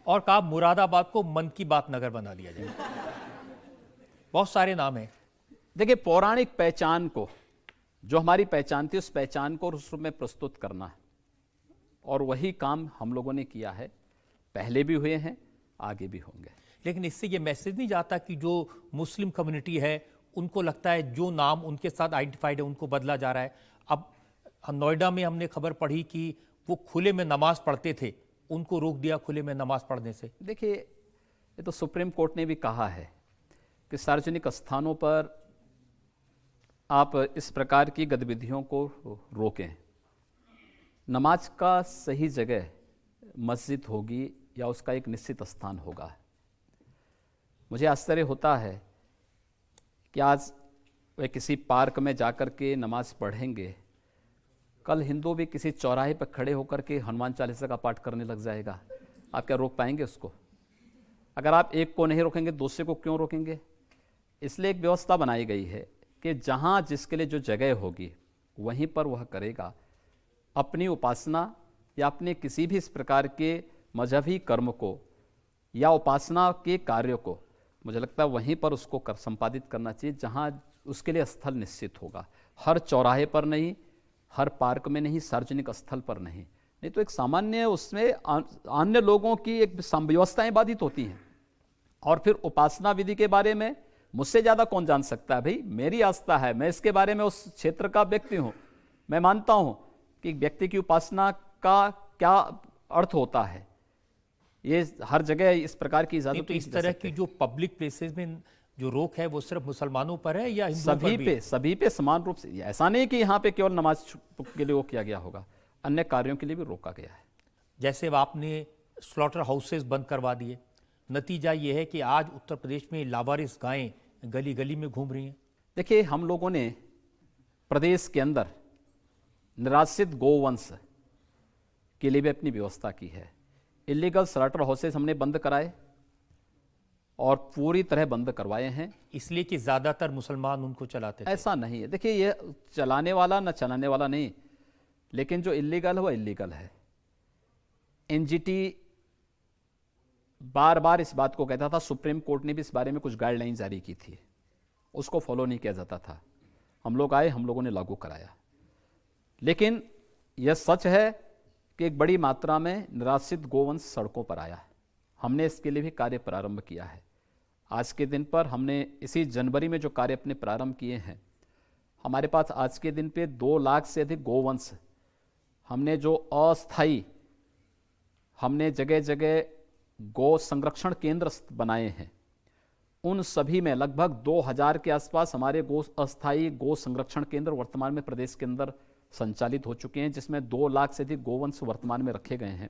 और कहा मुरादाबाद को मन की बात नगर बना दिया जाए। बहुत सारे नाम हैं। देखिए, पौराणिक पहचान को, जो हमारी पहचान थी, उस पहचान को उस रूप में प्रस्तुत करना, और वही काम हम लोगों ने किया है। पहले भी हुए हैं, आगे भी होंगे। लेकिन इससे ये मैसेज नहीं जाता कि जो मुस्लिम कम्युनिटी है उनको लगता है जो नाम उनके साथ आइडेंटिफाइड है उनको बदला जा रहा है। अब नोएडा में हमने खबर पढ़ी कि वो खुले में नमाज पढ़ते थे, उनको रोक दिया खुले में नमाज पढ़ने से। देखिए, ये तो सुप्रीम कोर्ट ने भी कहा है कि सार्वजनिक स्थानों पर आप इस प्रकार की गतिविधियों को रोकें। नमाज का सही जगह मस्जिद होगी या उसका एक निश्चित स्थान होगा। मुझे आश्चर्य होता है कि आज वे किसी पार्क में जाकर के नमाज पढ़ेंगे, कल हिंदू भी किसी चौराहे पर खड़े होकर के हनुमान चालीसा का पाठ करने लग जाएगा। आप क्या रोक पाएंगे उसको? अगर आप एक को नहीं रोकेंगे, दूसरे को क्यों रोकेंगे? इसलिए एक व्यवस्था बनाई गई है कि जहाँ जिसके लिए जो जगह होगी वहीं पर वह करेगा। अपनी उपासना या अपने किसी भी इस प्रकार के मजहबी कर्म को या उपासना के कार्य को मुझे लगता है वहीं पर उसको संपादित करना चाहिए, जहाँ उसके लिए स्थल निश्चित होगा। हर चौराहे पर नहीं, हर पार्क में नहीं, सार्वजनिक स्थल पर नहीं तो एक सामान्य उसमें अन्य लोगों की एक व्यवस्थाएं बाधित होती हैं। और फिर उपासना विधि के बारे में मुझसे ज़्यादा कौन जान सकता है? भाई मेरी आस्था है, मैं इसके बारे में उस क्षेत्र का व्यक्ति हूँ। मैं मानता हूँ कि व्यक्ति की उपासना का क्या अर्थ होता है, ये हर जगह इस प्रकार की इजाजत। तो इस तरह की जो पब्लिक प्लेसेस में जो रोक है वो सिर्फ मुसलमानों पर है या हिंदुओं पर भी? सभी पे समान रूप से। ऐसा नहीं कि यहाँ पे केवल नमाज के लिए वो किया गया होगा, अन्य कार्यों के लिए भी रोका गया है। जैसे आपने स्लॉटर हाउसेस बंद करवा दिए, नतीजा ये है कि आज उत्तर प्रदेश में लावारिस गायें गली गली में घूम रही हैं। देखिए, हम लोगों ने प्रदेश के अंदर निराश्रित गोवंश के लिए भी अपनी व्यवस्था की है। इलीगल स्लॉटर हाउसेस हमने बंद कराए और पूरी तरह बंद करवाए हैं, इसलिए कि ज्यादातर मुसलमान उनको चलाते थे। ऐसा नहीं है। देखिए, ये चलाने वाला न चलाने वाला नहीं, लेकिन जो इलीगल है वो इलीगल है। एनजीटी बार बार इस बात को कहता था, सुप्रीम कोर्ट ने भी इस बारे में कुछ गाइडलाइन जारी की थी, उसको फॉलो नहीं किया जाता था। हम लोग आए, हम लोगों ने लागू कराया। लेकिन यह सच है कि एक बड़ी मात्रा में निराश्रित गोवंश सड़कों पर आया है। हमने इसके लिए भी कार्य प्रारंभ किया है। आज के दिन पर हमने इसी जनवरी में जो कार्य अपने प्रारंभ किए हैं, हमारे पास आज के दिन पे 2 लाख से अधिक गोवंश हमने जो अस्थायी हमने जगह जगह गौ संरक्षण केंद्र बनाए हैं, उन सभी में लगभग 2000 के आसपास हमारे अस्थायी गौ संरक्षण केंद्र वर्तमान में प्रदेश के अंदर संचालित हो चुके हैं, जिसमें 2 लाख से अधिक गोवंश वर्तमान में रखे गए हैं।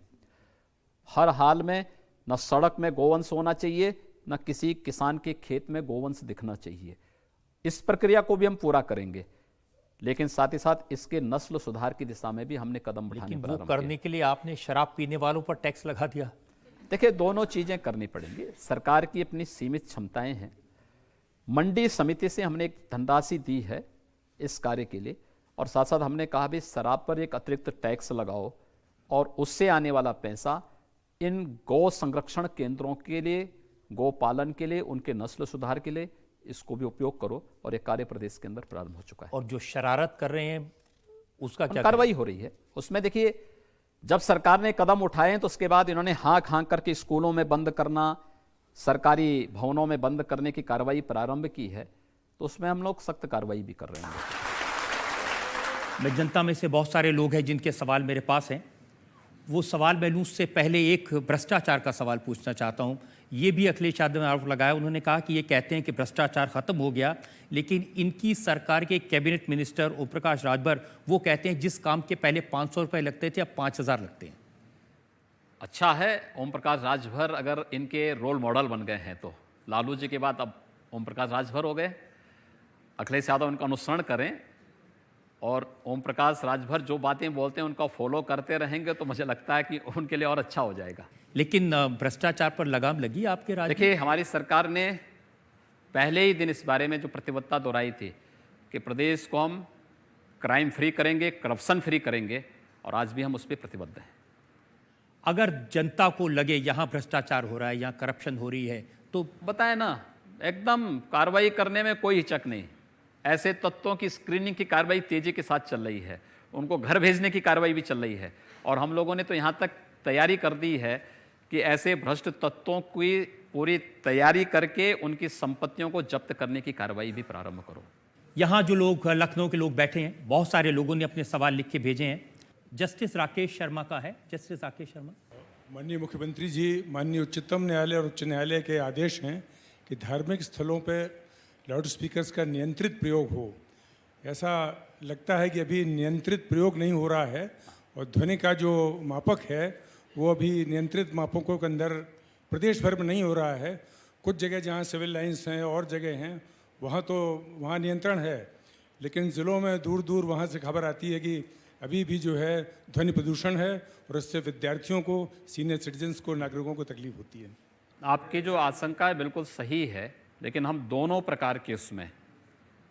हर हाल में न सड़क में गोवंश होना चाहिए, न किसी किसान के खेत में गोवंश दिखना चाहिए। इस प्रक्रिया को भी हम पूरा करेंगे, लेकिन साथ ही साथ इसके नस्ल सुधार की दिशा में भी हमने कदम बढ़ाने लेकिन वो करने के लिए आपने शराब पीने वालों पर टैक्स लगा दिया। देखिए, दोनों चीजें करनी पड़ेंगी। सरकार की अपनी सीमित क्षमताएं हैं। मंडी समिति से हमने एक धनराशि दी है इस कार्य के लिए, और साथ साथ हमने कहा भी शराब पर एक अतिरिक्त टैक्स लगाओ और उससे आने वाला पैसा इन गौ संरक्षण केंद्रों के लिए, गौ पालन के लिए, उनके नस्ल सुधार के लिए इसको भी उपयोग करो। और एक कार्य प्रदेश के अंदर प्रारंभ हो चुका है। और जो शरारत कर रहे हैं उसका क्या कार्रवाई हो रही है उसमें? देखिए, जब सरकार ने कदम उठाए तो उसके बाद इन्होंने हाँक हाँक करके स्कूलों में बंद करना, सरकारी भवनों में बंद करने की कार्रवाई प्रारंभ की है, तो उसमें हम लोग सख्त कार्रवाई भी कर रहे हैं। मैं जनता में से बहुत सारे लोग हैं जिनके सवाल मेरे पास हैं। वो सवाल मैं लूँ उससे पहले एक भ्रष्टाचार का सवाल पूछना चाहता हूँ। ये भी अखिलेश यादव ने आरोप लगाया। उन्होंने कहा कि ये कहते हैं कि भ्रष्टाचार खत्म हो गया, लेकिन इनकी सरकार के कैबिनेट मिनिस्टर ओम प्रकाश राजभर वो कहते हैं जिस काम के पहले 500 रुपये लगते थे अब 5000 लगते हैं। अच्छा है, ओम प्रकाश राजभर अगर इनके रोल मॉडल बन गए हैं तो लालू जी के बाद अब ओम प्रकाश राजभर हो गए। अखिलेश यादव उनका अनुसरण करें और ओम प्रकाश राजभर जो बातें बोलते हैं उनका फॉलो करते रहेंगे तो मुझे लगता है कि उनके लिए और अच्छा हो जाएगा। लेकिन भ्रष्टाचार पर लगाम लगी आपके राज्य? देखिए, हमारी सरकार ने पहले ही दिन इस बारे में जो प्रतिबद्धता दोहराई थी कि प्रदेश को हम क्राइम फ्री करेंगे, करप्शन फ्री करेंगे, और आज भी हम उस पर प्रतिबद्ध हैं। अगर जनता को लगे यहाँ भ्रष्टाचार हो रहा है, यहाँ करप्शन हो रही है, तो बताएं ना, एकदम कार्रवाई करने में कोई हिचक नहीं। ऐसे तत्वों की स्क्रीनिंग की कार्रवाई तेजी के साथ चल रही है, उनको घर भेजने की कार्रवाई भी चल रही है। और हम लोगों ने तो यहाँ तक तैयारी कर दी है कि ऐसे भ्रष्ट तत्वों की पूरी तैयारी करके उनकी संपत्तियों को जब्त करने की कार्रवाई भी प्रारंभ करो। यहाँ जो लोग लखनऊ के लोग बैठे हैं, बहुत सारे लोगों ने अपने सवाल लिख के भेजे हैं। जस्टिस राकेश शर्मा का है। जस्टिस राकेश शर्मा। माननीय मुख्यमंत्री जी, माननीय उच्चतम न्यायालय और उच्च न्यायालय के आदेश हैं कि धार्मिक स्थलों पर लाउड स्पीकर्स का नियंत्रित प्रयोग हो। ऐसा लगता है कि अभी नियंत्रित प्रयोग नहीं हो रहा है और ध्वनि का जो मापक है वो अभी नियंत्रित मापकों के अंदर प्रदेश भर में नहीं हो रहा है। कुछ जगह जहाँ सिविल लाइन्स हैं और जगह हैं वहाँ नियंत्रण है, लेकिन ज़िलों में दूर दूर वहाँ से खबर आती है कि अभी भी जो है ध्वनि प्रदूषण है और इससे विद्यार्थियों को, सीनियर सिटीजन्स को, नागरिकों को तकलीफ होती है। आपकी जो आशंका है बिल्कुल सही है, लेकिन हम दोनों प्रकार के उसमें,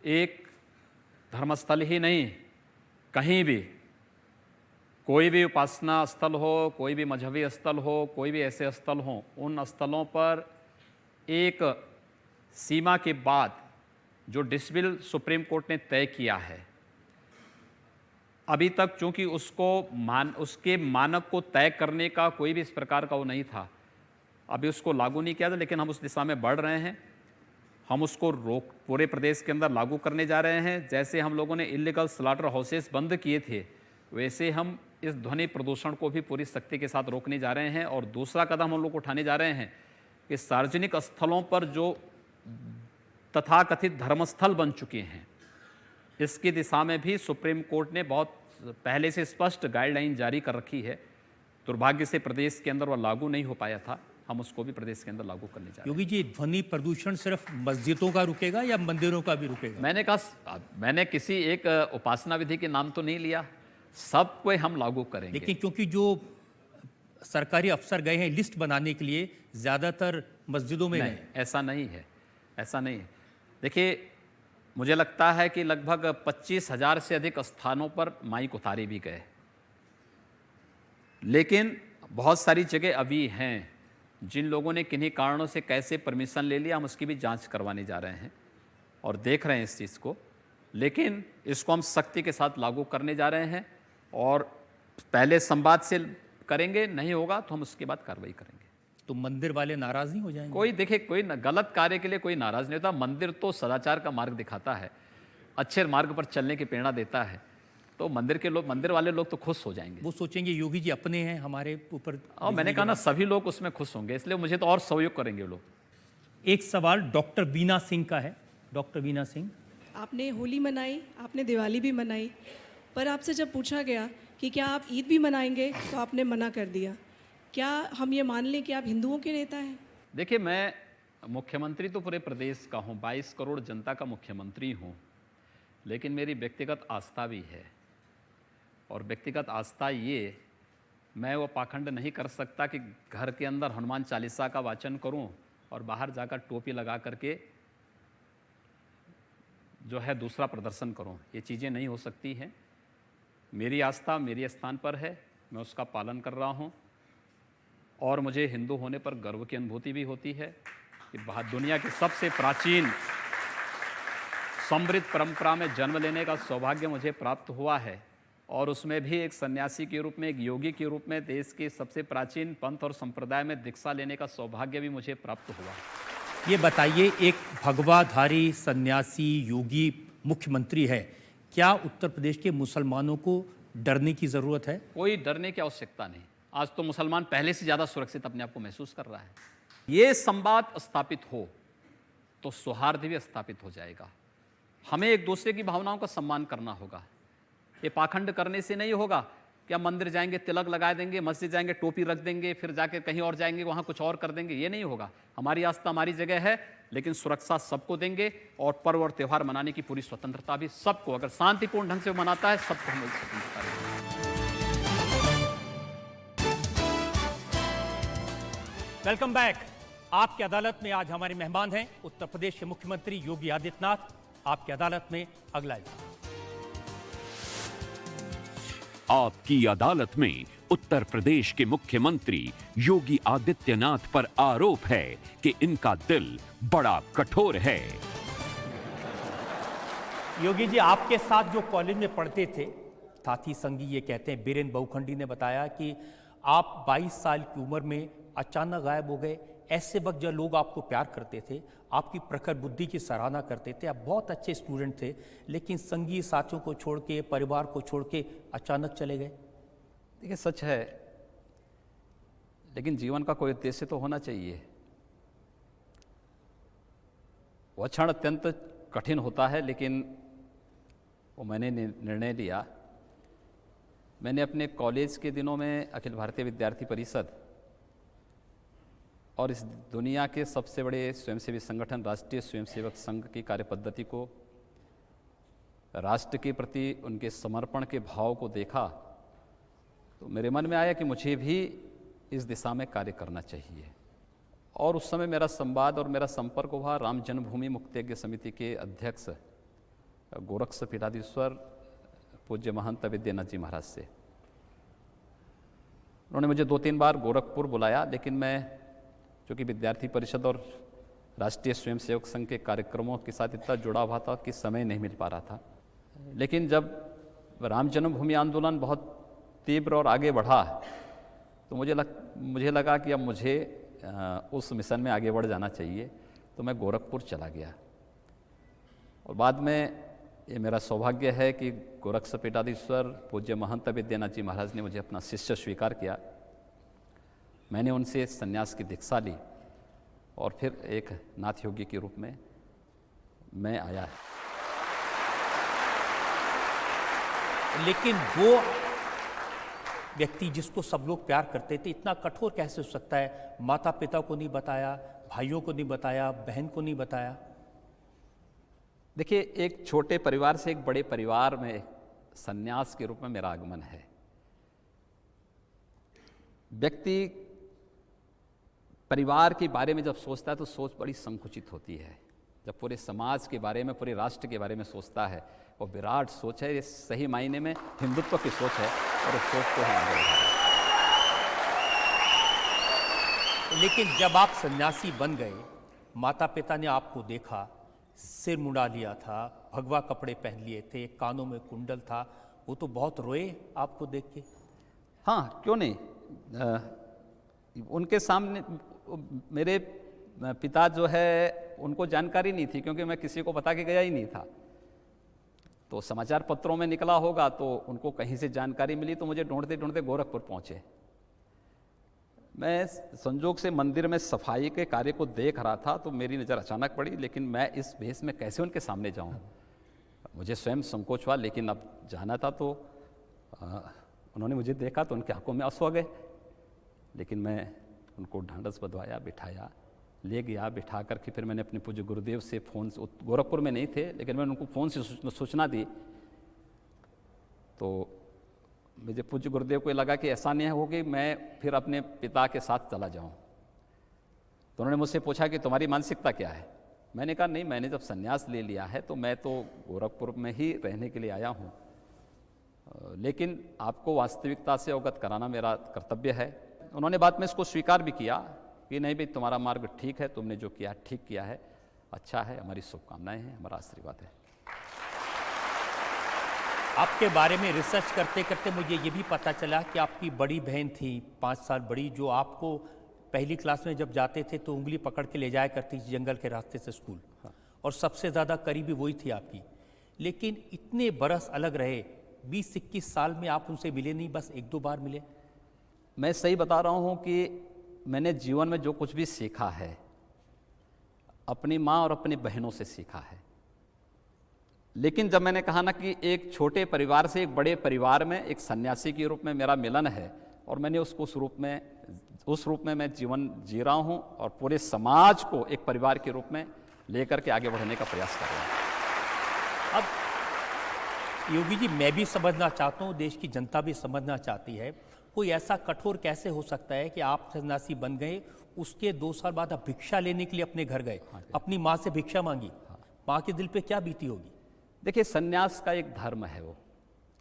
एक धर्मस्थल ही नहीं, कहीं भी कोई भी उपासना स्थल हो, कोई भी मजहबी स्थल हो, कोई भी ऐसे स्थल हो, उन स्थलों पर एक सीमा के बाद जो डिसिबल सुप्रीम कोर्ट ने तय किया है, अभी तक चूंकि उसके मानक को तय करने का कोई भी इस प्रकार का वो नहीं था, अभी उसको लागू नहीं किया था, लेकिन हम उस दिशा में बढ़ रहे हैं। हम उसको पूरे प्रदेश के अंदर लागू करने जा रहे हैं। जैसे हम लोगों ने इलीगल स्लॉटर हाउसेस बंद किए थे, वैसे हम इस ध्वनि प्रदूषण को भी पूरी सख्ती के साथ रोकने जा रहे हैं। और दूसरा कदम हम लोग उठाने जा रहे हैं कि सार्वजनिक स्थलों पर जो तथाकथित धर्मस्थल बन चुके हैं, इसकी दिशा में भी सुप्रीम कोर्ट ने बहुत पहले से स्पष्ट गाइडलाइन जारी कर रखी है। दुर्भाग्य से प्रदेश के अंदर वह लागू नहीं हो पाया था, हम उसको भी प्रदेश के अंदर लागू करने जा रहे हैं। योगी जी, ध्वनि प्रदूषण सिर्फ मस्जिदों का रुकेगा या मंदिरों का भी रुकेगा? मैंने किसी एक उपासना विधि के नाम तो नहीं लिया, सब को हम लागू करेंगे। लेकिन क्योंकि जो सरकारी अफसर गए हैं लिस्ट बनाने के लिए, ज्यादातर मस्जिदों में नहीं, ऐसा नहीं है, ऐसा नहीं है। देखिए, मुझे लगता है कि लगभग 25,000 से अधिक स्थानों पर माइक उतारे भी गए, लेकिन बहुत सारी जगह अभी हैं जिन लोगों ने किन्हीं कारणों से कैसे परमिशन ले लिया, हम उसकी भी जांच करवाने जा रहे हैं और देख रहे हैं इस चीज़ को। लेकिन इसको हम सख्ती के साथ लागू करने जा रहे हैं और पहले संवाद से करेंगे, नहीं होगा तो हम उसके बाद कार्रवाई करेंगे। तो मंदिर वाले नाराज नहीं हो जाएंगे? कोई देखिए, कोई गलत कार्य के लिए कोई नाराज नहीं होता। मंदिर तो सदाचार का मार्ग दिखाता है, अच्छे मार्ग पर चलने की प्रेरणा देता है, तो मंदिर वाले लोग तो खुश हो जाएंगे। वो सोचेंगे योगी जी अपने हैं, हमारे ऊपर। और मैंने कहा ना, सभी लोग उसमें खुश होंगे, इसलिए मुझे तो और सहयोग करेंगे वो लोग। एक सवाल डॉक्टर बीना सिंह का है। डॉक्टर बीना सिंह, आपने होली मनाई, आपने दिवाली भी मनाई, पर आपसे जब पूछा गया कि क्या आप ईद भी मनाएंगे तो आपने मना कर दिया। क्या हम ये मान लें कि आप हिंदुओं के नेता हैं? देखिए, मैं मुख्यमंत्री तो पूरे प्रदेश का हूँ, 22 करोड़ जनता का मुख्यमंत्री हूँ, लेकिन मेरी व्यक्तिगत आस्था भी है। और व्यक्तिगत आस्था ये, मैं वो पाखंड नहीं कर सकता कि घर के अंदर हनुमान चालीसा का वाचन करूं और बाहर जाकर टोपी लगा करके जो है दूसरा प्रदर्शन करूं। ये चीज़ें नहीं हो सकती हैं। मेरी आस्था मेरे स्थान पर है, मैं उसका पालन कर रहा हूं और मुझे हिंदू होने पर गर्व की अनुभूति भी होती है कि दुनिया की सबसे प्राचीन समृद्ध परंपरा में जन्म लेने का सौभाग्य मुझे प्राप्त हुआ है और उसमें भी एक सन्यासी के रूप में, एक योगी के रूप में देश के सबसे प्राचीन पंथ और संप्रदाय में दीक्षा लेने का सौभाग्य भी मुझे प्राप्त हुआ। ये बताइए, एक भगवाधारी सन्यासी योगी मुख्यमंत्री है, क्या उत्तर प्रदेश के मुसलमानों को डरने की ज़रूरत है? कोई डरने की आवश्यकता नहीं। आज तो मुसलमान पहले से ज़्यादा सुरक्षित अपने आप को महसूस कर रहा है। ये संवाद स्थापित हो तो सौहार्द भी स्थापित हो जाएगा। हमें एक दूसरे की भावनाओं का सम्मान करना होगा। ये पाखंड करने से नहीं होगा कि हम मंदिर जाएंगे तिलक लगा देंगे, मस्जिद जाएंगे टोपी रख देंगे, फिर जाकर कहीं और जाएंगे वहाँ कुछ और कर देंगे, ये नहीं होगा। हमारी आस्था हमारी जगह है, लेकिन सुरक्षा सबको देंगे और पर्व और त्यौहार मनाने की पूरी स्वतंत्रता भी सबको, अगर शांतिपूर्ण ढंग से मनाता है सबको हम स्वतंत्रता देंगे। Welcome back. आपकी अदालत में आज हमारे मेहमान हैं उत्तर प्रदेश के मुख्यमंत्री योगी आदित्यनाथ। आपकी अदालत में अगला इल्जाम। आपकी अदालत में उत्तर प्रदेश के मुख्यमंत्री योगी आदित्यनाथ पर आरोप है कि इनका दिल बड़ा कठोर है। योगी जी, आपके साथ जो कॉलेज में पढ़ते थे साथी संगी, ये कहते हैं, बीरेन बहुखंडी ने बताया कि आप 22 साल की उम्र में अचानक गायब हो गए। ऐसे वक्त जब लोग आपको प्यार करते थे, आपकी प्रखर बुद्धि की सराहना करते थे, आप बहुत अच्छे स्टूडेंट थे, लेकिन संगी साथियों को छोड़ के, परिवार को छोड़ के अचानक चले गए। देखिए, सच है, लेकिन जीवन का कोई उद्देश्य तो होना चाहिए। वह क्षण अत्यंत कठिन होता है, लेकिन वो मैंने निर्णय लिया। मैंने अपने कॉलेज के दिनों में अखिल भारतीय विद्यार्थी परिषद और इस दुनिया के सबसे बड़े स्वयंसेवी संगठन राष्ट्रीय स्वयंसेवक संघ की कार्यपद्धति को, राष्ट्र के प्रति उनके समर्पण के भाव को देखा, तो मेरे मन में आया कि मुझे भी इस दिशा में कार्य करना चाहिए। और उस समय मेरा संवाद और मेरा संपर्क हुआ राम जन्मभूमि मुक्तयज्ञ समिति के अध्यक्ष गोरक्ष पीठाधीश्वर पूज्य महंत विद्यानाथ जी महाराज से। उन्होंने मुझे 2-3 बार गोरखपुर बुलाया, लेकिन मैं चूँकि विद्यार्थी परिषद और राष्ट्रीय स्वयंसेवक संघ के कार्यक्रमों के साथ इतना जुड़ा हुआ था कि समय नहीं मिल पा रहा था। लेकिन जब राम जन्मभूमि आंदोलन बहुत तीव्र और आगे बढ़ा, तो मुझे लगा कि अब मुझे उस मिशन में आगे बढ़ जाना चाहिए। तो मैं गोरखपुर चला गया, और बाद में ये मेरा सौभाग्य है कि गोरक्ष पीठाधीश्वर पूज्य महंत विद्यानाथ जी महाराज ने मुझे अपना शिष्य स्वीकार किया। मैंने उनसे संन्यास की दीक्षा ली, और फिर एक नाथ योगी के रूप में मैं आया। लेकिन वो व्यक्ति जिसको सब लोग प्यार करते थे, इतना कठोर कैसे हो सकता है? माता पिता को नहीं बताया, भाइयों को नहीं बताया, बहन को नहीं बताया। देखिए, एक छोटे परिवार से एक बड़े परिवार में संन्यास के रूप में मेरा आगमन है। व्यक्ति परिवार के बारे में जब सोचता है तो सोच बड़ी संकुचित होती है। जब पूरे समाज के बारे में, पूरे राष्ट्र के बारे में सोचता है, वो विराट सोच है, ये सही मायने में हिंदुत्व की सोच है, और उस सोच को हम आगे बढ़ा रहे हैं। लेकिन जब आप सन्यासी बन गए, माता पिता ने आपको देखा, सिर मुड़ा लिया था, भगवा कपड़े पहन लिए थे, कानों में कुंडल था, वो तो बहुत रोए आपको देख के। हाँ, क्यों नहीं। उनके सामने मेरे पिता जो है, उनको जानकारी नहीं थी, क्योंकि मैं किसी को बता के गया ही नहीं था। तो समाचार पत्रों में निकला होगा, तो उनको कहीं से जानकारी मिली, तो मुझे ढूंढते ढूंढते गोरखपुर पहुंचे। मैं संजोग से मंदिर में सफाई के कार्य को देख रहा था, तो मेरी नज़र अचानक पड़ी, लेकिन मैं इस भेष में कैसे उनके सामने जाऊं? मुझे स्वयं संकोच हुआ, लेकिन अब जाना था। तो उन्होंने मुझे देखा तो उनकी आंखों में आंसू आ गए, लेकिन मैं उनको ढांढस बंधवाया, बिठाया, ले गया। बिठा करके फिर मैंने अपने पूज्य गुरुदेव से फ़ोन से, गोरखपुर में नहीं थे, लेकिन मैंने उनको फ़ोन से सूचना दी। तो मुझे पूज्य गुरुदेव को लगा कि ऐसा नहीं हो कि मैं फिर अपने पिता के साथ चला जाऊं। तो उन्होंने मुझसे पूछा कि तुम्हारी मानसिकता क्या है? मैंने कहा, नहीं, मैंने जब संन्यास ले लिया है तो मैं तो गोरखपुर में ही रहने के लिए आया हूं, लेकिन आपको वास्तविकता से अवगत कराना मेरा कर्तव्य है। उन्होंने बाद में इसको स्वीकार भी किया कि नहीं भाई, तुम्हारा मार्ग ठीक है, तुमने जो किया ठीक किया है, अच्छा है, हमारी शुभकामनाएं हैं, हमारा आशीर्वाद है। आपके बारे में रिसर्च करते करते मुझे ये भी पता चला कि आपकी बड़ी बहन थी, 5 साल बड़ी, जो आपको पहली क्लास में जब जाते थे तो उंगली पकड़ के ले जाया करती थी जंगल के रास्ते से स्कूल। हाँ। और सबसे ज़्यादा करीबी वही थी आपकी। लेकिन इतने बरस अलग रहे, 20-21 साल में आप उनसे मिले नहीं, बस 1-2 बार मिले। मैं सही बता रहा हूँ कि मैंने जीवन में जो कुछ भी सीखा है, अपनी माँ और अपनी बहनों से सीखा है। लेकिन जब मैंने कहा ना कि एक छोटे परिवार से एक बड़े परिवार में एक सन्यासी के रूप में मेरा मिलन है, और मैंने उसको उस रूप में मैं जीवन जी रहा हूँ, और पूरे समाज को एक परिवार के रूप में लेकर के आगे बढ़ने का प्रयास कर रहा हूँ। अब योगी जी, मैं भी समझना चाहता हूँ, देश की जनता भी समझना चाहती है, कोई ऐसा कठोर कैसे हो सकता है कि आप सन्यासी बन गए, उसके 2 साल बाद आप भिक्षा लेने के लिए अपने घर गए, अपनी माँ से भिक्षा मांगी, माँ के दिल पे क्या बीती होगी? देखिए, सन्यास का एक धर्म है वो,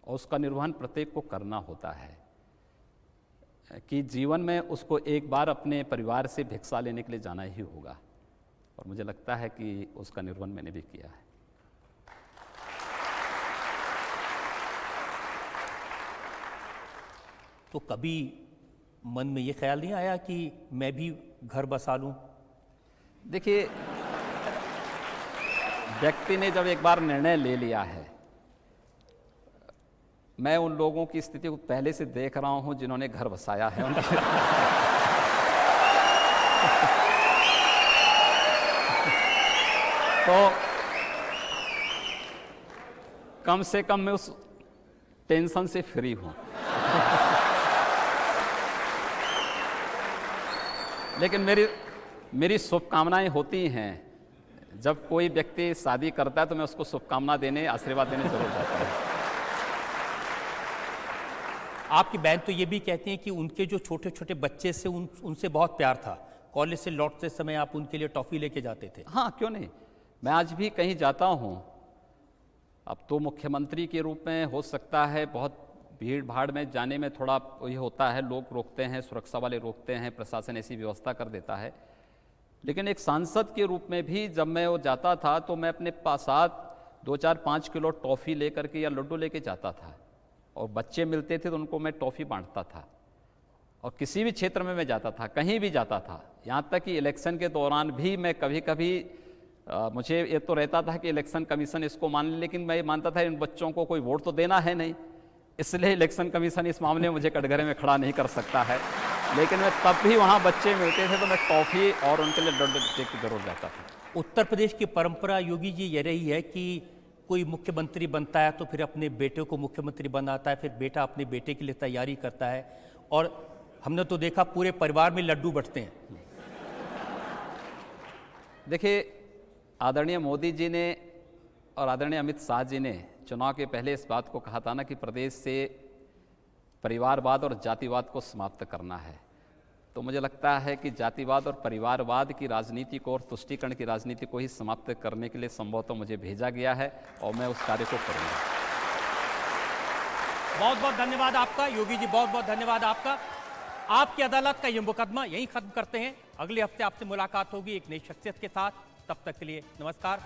और उसका निर्वहन प्रत्येक को करना होता है, कि जीवन में उसको एक बार अपने परिवार से भिक्षा लेने के लिए जाना ही होगा, और मुझे लगता है कि उसका निर्वहन मैंने भी किया है। तो कभी मन में ये ख्याल नहीं आया कि मैं भी घर बसा लूं? देखिए, व्यक्ति ने जब एक बार निर्णय ले लिया है, मैं उन लोगों की स्थिति को पहले से देख रहा हूं जिन्होंने घर बसाया है। तो कम से कम मैं उस टेंशन से फ्री हूं। लेकिन मेरी शुभकामनाएं होती हैं। जब कोई व्यक्ति शादी करता है तो मैं उसको शुभकामना देने, आशीर्वाद देने जरूर जाता हूं। आपकी बहन तो ये भी कहती हैं कि उनके जो छोटे छोटे बच्चे से उनसे बहुत प्यार था। कॉलेज से लौटते समय आप उनके लिए टॉफी लेके जाते थे। हाँ, क्यों नहीं। मैं आज भी कहीं जाता हूँ, अब तो मुख्यमंत्री के रूप में हो सकता है बहुत भीड़ भाड़ में जाने में थोड़ा ये होता है, लोग रोकते हैं, सुरक्षा वाले रोकते हैं, प्रशासन ऐसी व्यवस्था कर देता है। लेकिन एक सांसद के रूप में भी जब मैं वो जाता था तो मैं अपने साथ 2-4-5 किलो टॉफ़ी लेकर के या लड्डू लेके जाता था, और बच्चे मिलते थे तो उनको मैं टॉफ़ी बांटता था। और किसी भी क्षेत्र में मैं जाता था, कहीं भी जाता था, यहाँ तक कि इलेक्शन के दौरान भी मैं कभी कभी मुझे ये तो रहता था कि इलेक्शन कमीशन इसको मान ले, लेकिन मैं ये मानता था इन बच्चों को कोई वोट तो देना है नहीं, इसलिए इलेक्शन कमीशन इस मामले में मुझे कटघरे में खड़ा नहीं कर सकता है। लेकिन मैं तब भी वहाँ बच्चे मिलते थे तो मैं टॉफ़ी और उनके लिए लड्डू दे के जरूर जाता था। उत्तर प्रदेश की परंपरा योगी जी ये रही है कि कोई मुख्यमंत्री बनता है तो फिर अपने बेटे को मुख्यमंत्री बनाता है, फिर बेटा अपने बेटे के लिए तैयारी करता है, और हमने तो देखा पूरे परिवार में लड्डू बंटते हैं। देखिए, आदरणीय मोदी जी ने और आदरणीय अमित शाह जी ने चुनाव के पहले इस बात को कहा था ना कि प्रदेश से परिवारवाद और जातिवाद को समाप्त करना है। तो मुझे लगता है कि जातिवाद और परिवारवाद की राजनीति को और तुष्टीकरण की राजनीति को ही समाप्त करने के लिए संभवतः मुझे भेजा गया है, और मैं उस कार्य को करूँगा। बहुत बहुत धन्यवाद आपका योगी जी, बहुत बहुत धन्यवाद आपका। आपकी अदालत का ये मुकदमा यहीं खत्म करते हैं। अगले हफ्ते आपसे मुलाकात होगी एक नई शख्सियत के साथ। तब तक के लिए नमस्कार।